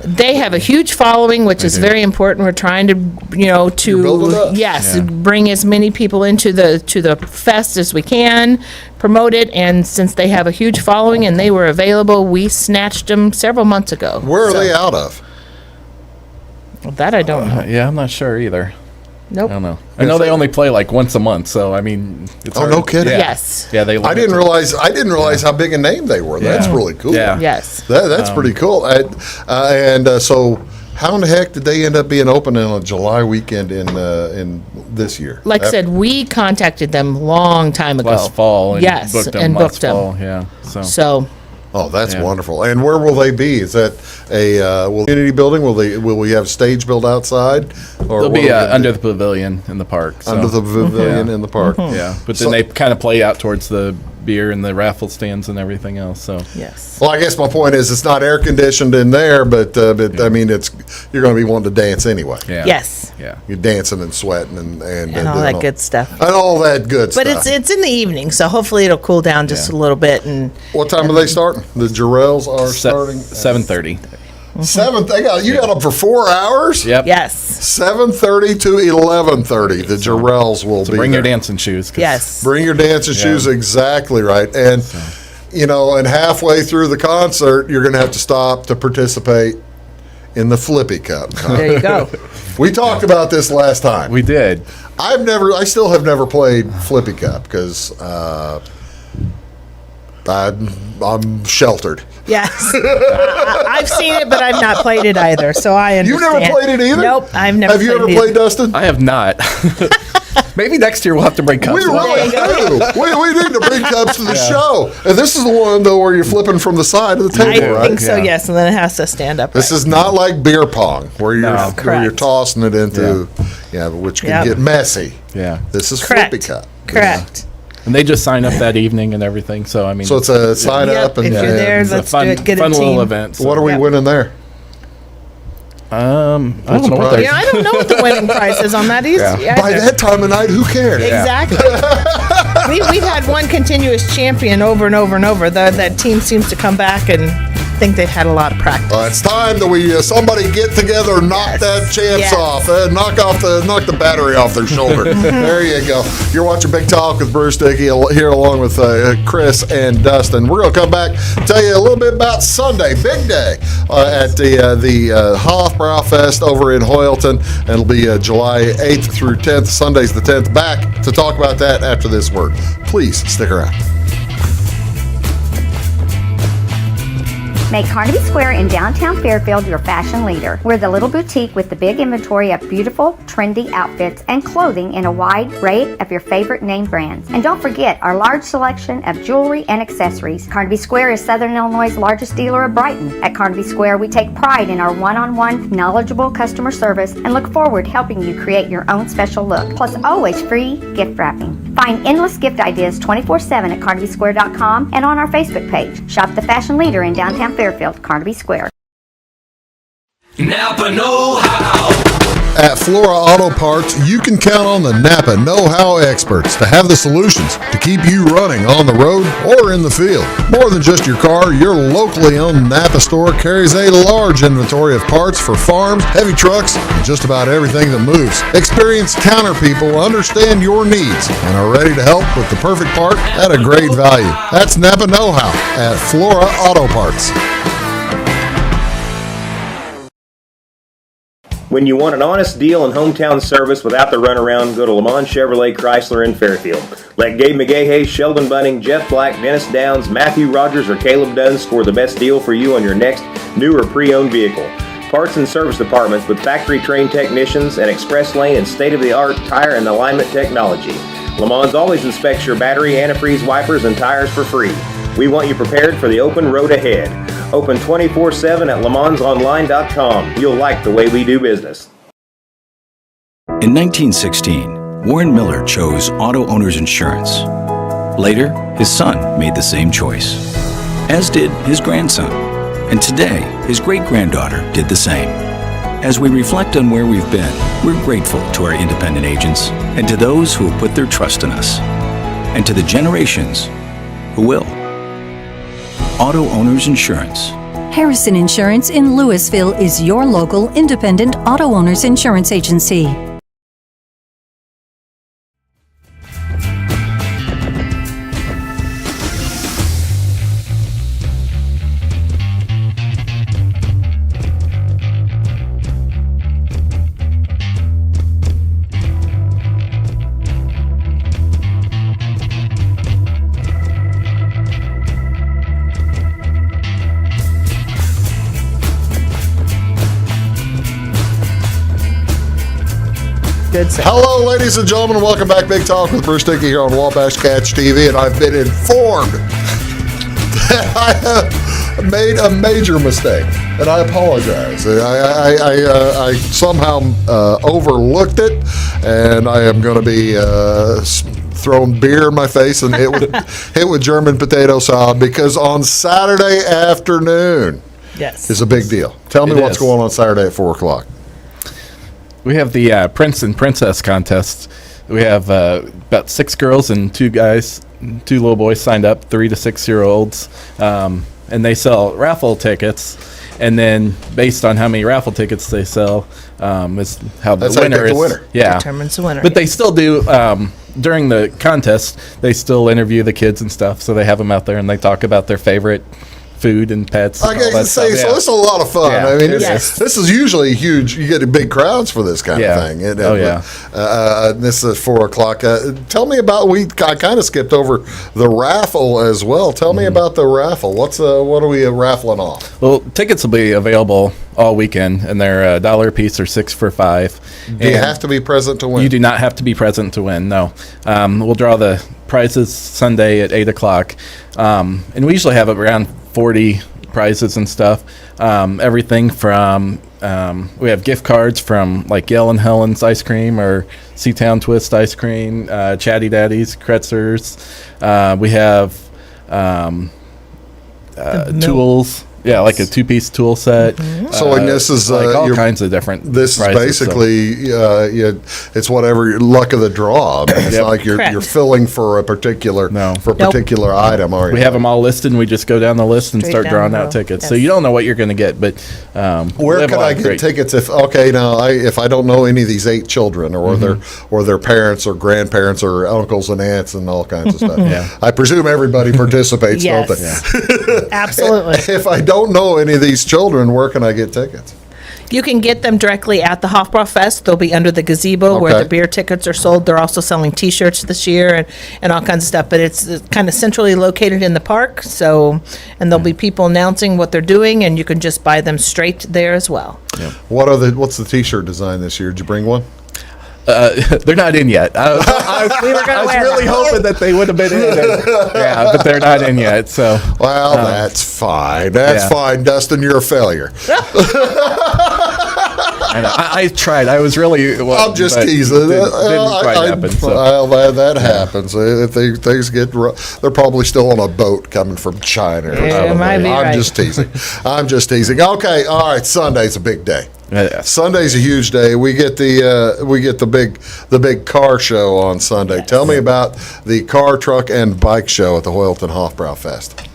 They have a huge following, which is very important. We're trying to, bring as many people into the fest as we can, promote it, and since they have a huge following and they were available, we snatched them several months ago. Where are they out of? Well, that I don't know. I'm not sure either. Nope. I don't know. I know they only play like once a month, so I mean, it's hard. No kidding. Yeah. Yes. Yeah, they. I didn't realize how big a name they were. That's really cool. Yeah. Yes. That's pretty cool. So, how in the heck did they end up being open on a July weekend in this year? Like I said, we contacted them long time ago. Last fall. And yes, booked them and last booked them. fall. Yeah. So. Oh, that's wonderful. And where will they be? Is that a community building? Will we have stage built outside? Or they'll be under the pavilion in the park. So. Under the pavilion in the park. Mm-hmm. Yeah, but then they kind of play out towards the beer and the raffle stands and everything else. So yes. Well, I guess my point is it's not air conditioned in there, but I mean you're going to be wanting to dance anyway. Yeah. Yes. Yeah. You're dancing and sweating and all that good stuff. And all that good but stuff. But it's in the evening, so hopefully it'll cool down just a little bit. And what time are they starting? The Jarrells are starting 7:30. You got them for 4 hours? Yep. Yes. 7:30 to 11:30. The Jarrells will be bring there. your dancing shoes. Yes. Bring your dancing shoes, exactly right. And, and halfway through the concert, you're going to have to stop to participate in the Flippy Cup. There you go. We talked about this last time. We did. I still have never played Flippy Cup because I'm sheltered. Yes. I've seen it, but I've not played it either, so I understand. You've never played it either? Nope, I've never Have you ever played, Dustin? I have not. Maybe next year we'll have to bring cups. We really do. We need to bring cups to the show. And this is the one, though, where you're flipping from the side of the table, right? I think so, yes, and then it has to stand up. This is not like beer pong, where you're Correct. tossing it into, which can get messy. Yeah. This is Correct. Flippy Cup. Correct. And they just sign up that evening and everything. So I mean, So it's a sign up and if you're there, it's let's a fun, do it. Get fun a team. little event. So. What are we winning there? I don't know what prize? Yeah, I don't know what the winning price is on that either. By that time of night, who cares? Exactly. We've had one continuous champion over and over and over. That team seems to come back and think they've had a lot of practice. It's time that somebody get together, knock that champs off, knock the battery off their shoulder. There you go. You're watching Big Talk with Bruce Dickey here along with Kris and Dustin. We're gonna come back tell you a little bit about Sunday, big day at the Hofbraufest over in Hoylton, and it'll be July 8th through 10th. Sunday's the 10th. Back to talk about that after this word. Please stick around. Make Carnival Square in downtown Fairfield your fashion leader. We're the little boutique with the big inventory of beautiful, trendy outfits and clothing in a wide array of your favorite name brands. And don't forget our large selection of jewelry and accessories. Carnival Square is Southern Illinois' largest dealer of Brighton. At Carnival Square, we take pride in our one-on-one, knowledgeable customer service and look forward to helping you create your own special look. Plus, always free gift wrapping. Find endless gift ideas 24/7 at carnivesquare.com and on our Facebook page. Shop the fashion leader in downtown Fairfield, Carnaby Square. Napa know-how. At Flora Auto Parts, you can count on the Napa know-how experts to have the solutions to keep you running on the road or in the field. More than just your car, your locally owned Napa store carries a large inventory of parts for farms, heavy trucks, and just about everything that moves. Experienced counter people understand your needs and are ready to help with the perfect part at a great value. That's Napa know-how at Flora Auto Parts. When you want an honest deal and hometown service without the runaround, go to Le Mans Chevrolet Chrysler in Fairfield. Let Gabe McGahey, Sheldon Bunning, Jeff Black, Dennis Downs, Matthew Rogers, or Caleb Dunn score the best deal for you on your next new or pre-owned vehicle. Parts and service departments with factory-trained technicians and express lane and state-of-the-art tire and alignment technology. Le Mans always inspects your battery, antifreeze, wipers, and tires for free. We want you prepared for the open road ahead. Open 24/7 at lemansonline.com. You'll like the way we do business. In 1916, Warren Miller chose Auto Owners Insurance. Later, his son made the same choice, as did his grandson. And today, his great-granddaughter did the same. As we reflect on where we've been, we're grateful to our independent agents and to those who have put their trust in us, and to the generations who will. Auto Owners Insurance. Harrison Insurance in Louisville is your local independent auto owners insurance agency. Hello, ladies and gentlemen. Welcome back. Big Talk with Bruce Dickey here on Wabash Catch TV, and I've been informed that I have made a major mistake, and I apologize. I somehow overlooked it, and I am going to be throwing beer in my face and hit with German potato salad, because on Saturday afternoon is a big deal. Tell me what's going on Saturday at 4 o'clock. We have the Prince and Princess contest. We have about 6 girls and 2 guys, 2 little boys signed up, 3 to 6 year olds, and they sell raffle tickets. and then based on how many raffle tickets they sell, is how That's how you pick the winner. Yeah, Determines the winner. But they still do during the contest. They still interview the kids and stuff, so they have them out there and they talk about their favorite food and pets. I can say, so it's a lot of fun. Yeah, I mean, Yes. this is usually huge. You get big crowds for this kind Yeah. of thing. Oh, This is 4 o'clock. Tell me about, I kind of skipped over the raffle as well. Tell me about the raffle. What are we raffling off? Well, tickets will be available all weekend, and they're $1 a piece or 6 for $5. Do you have to be present to win? You do not have to be present to win. No, we'll draw the prizes Sunday at 8 o'clock, and we usually have around 40 prizes and stuff. Everything from we have gift cards from like Yell and Helen's ice cream or Seatown Twist ice cream, Chatty Daddy's, Kretzers. We have tools. Yeah, like a 2-piece tool set. So and this is like all kinds of different. This is prizes, basically it's whatever your luck of the draw. I mean, it's Yep. not like you're Correct. filling for a particular item. Are you? We have them all listed, and we just go down the list and Straight start down drawing the out row. tickets. Yes. So you don't know what you're going to get, but we Where have a can lot I of get great- tickets if I don't know any of these 8 children or their parents or grandparents or uncles and aunts and all kinds of stuff? Yeah. I presume everybody participates, Yes. don't they? Absolutely. If I don't know any of these children, where can I get tickets? You can get them directly at the Hofbraufest. They'll be under the gazebo where Okay. the beer tickets are sold. They're also selling T-shirts this year and all kinds of stuff. But it's kind of centrally located in the park. So, and there'll be people announcing what they're doing, and you can just buy them straight there as well. What's the T-shirt design this year? Did you bring one? They're not in yet. I was really hoping that they would have been in. Yeah, but they're not in yet. So, well, that's fine. That's fine, Dustin. You're a failure. I tried. I was really. I'm just teasing. Didn't quite happen. So. Well, that happens. If things get rough, they're probably still on a boat coming from China. Or Yeah, something. might be I'm right. just teasing. I'm just teasing. Okay, all right. Sunday's a big day. Yeah. Sunday's a huge day. We get the big car show on Sunday. Yes. Tell me about the car, truck, and bike show at the Hoyleton Hofbraufest.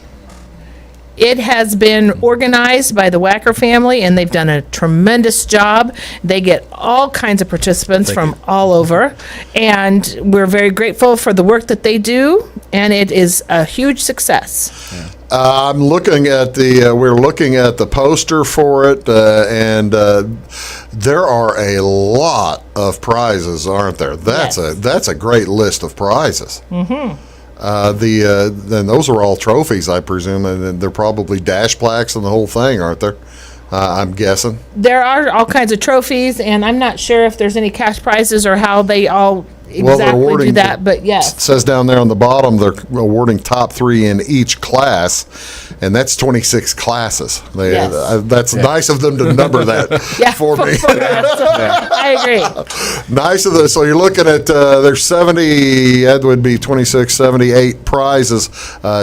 It has been organized by the Wacker family, and they've done a tremendous job. They get all kinds of participants from all over, and we're very grateful for the work that they do, and it is a huge success. I'm looking at we're looking at the poster for it, and there are a lot of prizes, aren't there? That's a great list of prizes. Mm-hmm. Then those are all trophies, I presume, and they're probably dash plaques and the whole thing, aren't there? I'm guessing. There are all kinds of trophies, and I'm not sure if there's any cash prizes or how they all exactly do that, but yes. It says down there on the bottom they're awarding top 3 in each class, and that's 26 classes. That's nice of them to number that for me. I agree. Nice of them. So you're looking at there's 70, that would be 26, 78 prizes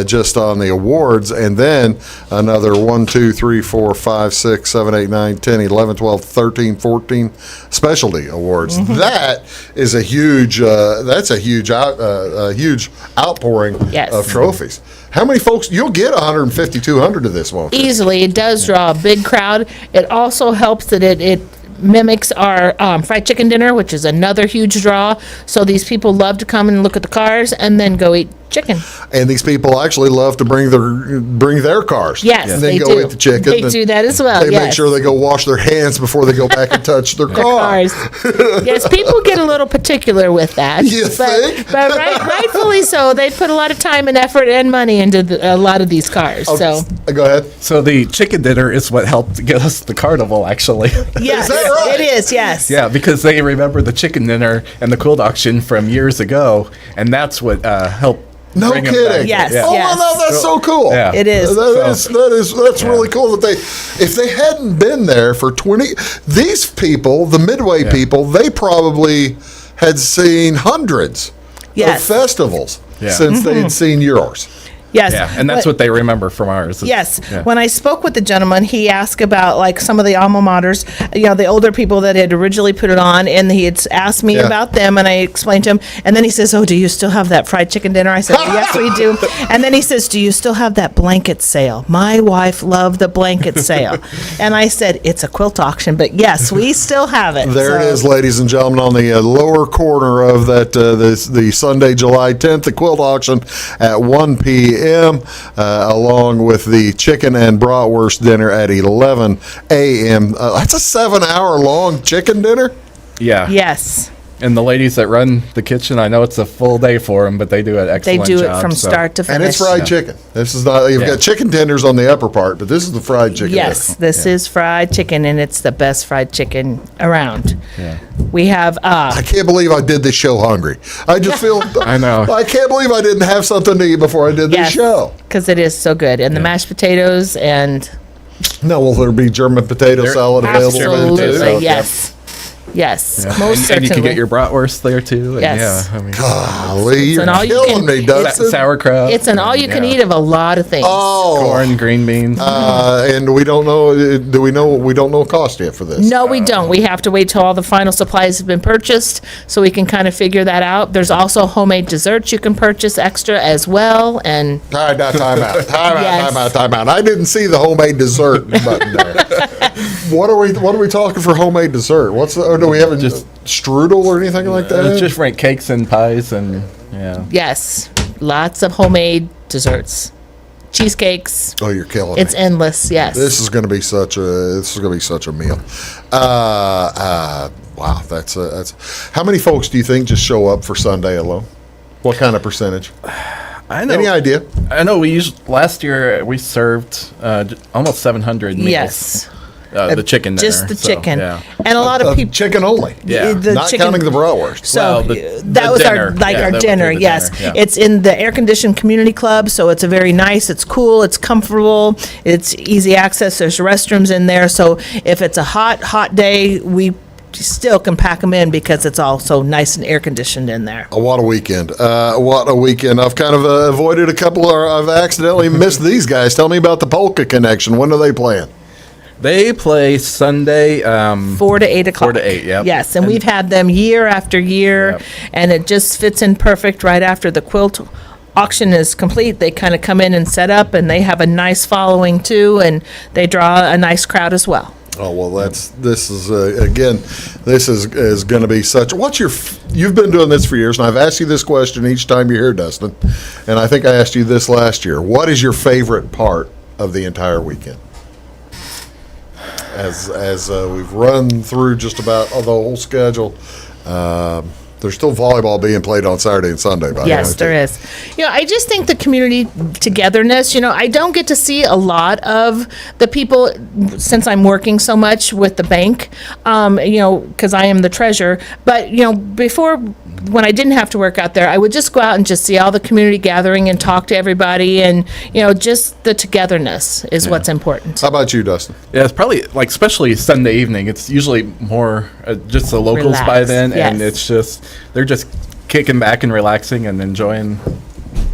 just on the awards, and then another 1, 2, 3, 4, 5, 6, 7, 8, 9, 10, 11, 12, 13, 14 specialty awards. Mm-hmm. That is a huge huge outpouring of trophies. How many folks? You'll get 150, 200 of this, won't you? Easily. It does draw a big crowd. It also helps that it mimics our fried chicken dinner, which is another huge draw. So these people love to come and look at the cars and then go eat chicken. And these people actually love to bring their cars. Yes, and then they go do. eat the chicken. They do that as well. They make sure they go wash their hands before they go back and touch their car. Yes, people get a little particular with that. You think? But rightfully so. They put a lot of time and effort and money into a lot of these cars. So go ahead. So the chicken dinner is what helped get us the carnival, actually. yes, it is. Yes. Yeah, because they remember the chicken dinner and the quilt auction from years ago, and that's what helped. No bring 'em kidding. back. Yes. Yeah. Oh, no, that's so cool. Yeah. It is. That's really cool that if they hadn't been there for 20, these people, the Midway people, they probably had seen hundreds of festivals since they'd seen yours. Yes. Yeah, and that's what they remember from ours. Yes. Yeah. When I spoke with the gentleman, he asked about like some of the alma maters, the older people that had originally put it on, and he had asked me about them, and I explained to him. And then he says, "Oh, do you still have that fried chicken dinner?" I said, "Yes, we do." And then he says, "Do you still have that blanket sale?" My wife loved the blanket sale, and I said, "It's a quilt auction, but yes, we still have it." There it is, ladies and gentlemen, on the lower corner of that the Sunday, July 10th, the quilt auction at 1 p.m. Along with the chicken and bratwurst dinner at 11 a.m. That's a 7-hour long chicken dinner? Yeah. Yes. And the ladies that run the kitchen, I know it's a full day for them, but they do an excellent They do job. it from start to finish. And it's fried chicken. This is not, you've got chicken tenders on the upper part, but this is the fried chicken. Yes, this is fried chicken, and it's the best fried chicken around. Yeah. We have. I can't believe I did this show hungry. I just feel. I know. I can't believe I didn't have something to eat before I did this show. Because it is so good. And the mashed potatoes and. No, will there be German potato salad available? Absolutely, yes. Yes, Yeah. most and certainly. you can get your bratwurst there too. And Yes. Yeah, I mean, golly, It's you're an all you killing can- me, Dustin. sauerkraut. It's an all you can eat of a lot of things. Oh, corn, green beans. and we don't know. Do we know? We don't know cost yet for this. No, we don't. We have to wait till all the final supplies have been purchased so we can kind of figure that out. There's also homemade desserts you can purchase extra as well. And All right, now time out. Yes. Time out. I didn't see the homemade dessert button there. What are we talking for homemade dessert? What's the? Or do we have just strudel or anything like that? It's just right cakes and pies and yeah. yes, lots of homemade desserts, cheesecakes. Oh, you're killing It's me. endless. Yes. This is going to be such a meal. Wow, that's how many folks do you think just show up for Sunday alone? What kind of percentage? I know. Any idea? I know. Last year we served almost 700 meals. Yes. The chicken dinner. Just the so, chicken. Yeah. And a lot of people. Chicken only. Yeah. Not counting the bratwurst. So Well, that was dinner. our like Yeah, our that would dinner. be the Yes, dinner, yeah. it's in the air conditioned community club, so it's a very nice. It's cool. It's comfortable. It's easy access. There's restrooms in there. So if it's a hot day, we still can pack them in because it's all so nice and air conditioned in there. Oh, what a weekend. What a weekend. I've kind of avoided a couple, or I've accidentally missed these guys. Tell me about the Polka Connection. When are they playing? They play Sunday. 4 to 8 o'clock. 4 to 8, yep. Yes, and we've had them year after year, Yep. and it just fits in perfect right after the quilt auction is complete. They kind of come in and set up, and they have a nice following too, and they draw a nice crowd as well. Oh, well, this is going to be such. You've been doing this for years, and I've asked you this question each time you're here, Dustin, and I think I asked you this last year. What is your favorite part of the entire weekend? As we've run through just about the whole schedule, there's still volleyball being played on Saturday and Sunday. By Yes, there is. I just think the community togetherness, I don't get to see a lot of the people since I'm working so much with the bank, because I am the treasurer. But, before, when I didn't have to work out there, I would just go out and just see all the community gathering and talk to everybody. And, just the togetherness is what's important. How about you, Dustin? Yeah, it's probably especially Sunday evening. It's usually more just the locals by Relax, then, and yes. it's just they're just kicking back and relaxing and enjoying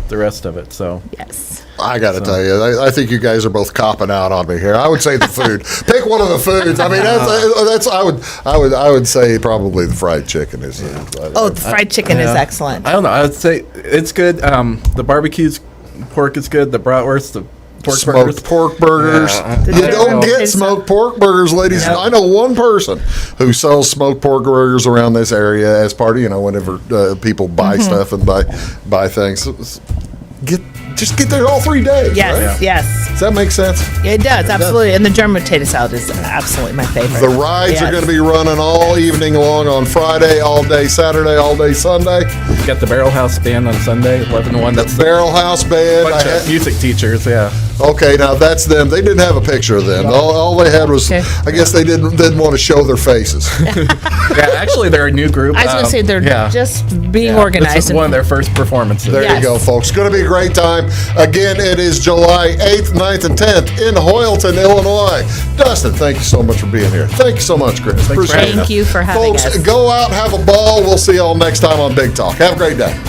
the rest of it. So yes, I got to tell you, I think you guys are both copping out on me here. I would say the food. Pick one of the foods. I mean, that's I would say probably the fried chicken is. The fried chicken is excellent. I don't know. I would say it's good. The barbecue's pork is good. The bratwurst, the pork smoked burgers. pork burgers. Yeah. You don't get smoked pork burgers, ladies. No. I know one person who sells smoked pork burgers around this area as part of whenever people buy stuff and buy things. Just get there all 3 days. Yes, right? yes. Does that make sense? It does, absolutely. And the German potato salad is absolutely my favorite. The rides Yes. are going to be running all evening long on Friday, all day Saturday, all day Sunday. You got the Barrel House Band on Sunday, 11 to 1. That's the Barrel House Band. bunch of music teachers, yeah. Okay, now that's them. They didn't have a picture of them. All they had was, I guess they didn't want to show their faces. Yeah, actually, they're a new group. I was going to say they're just being organized. This is one of their first performances. There you go, folks. It's going to be a great time. Again, it is July 8th, 9th, and 10th in Hoylton, Illinois. Dustin, thank you so much for being here. Thank you so much, Kris. Appreciate it. Thank you for having folks, us. go out, have a ball. We'll see y'all next time on Big Talk. Have a great day.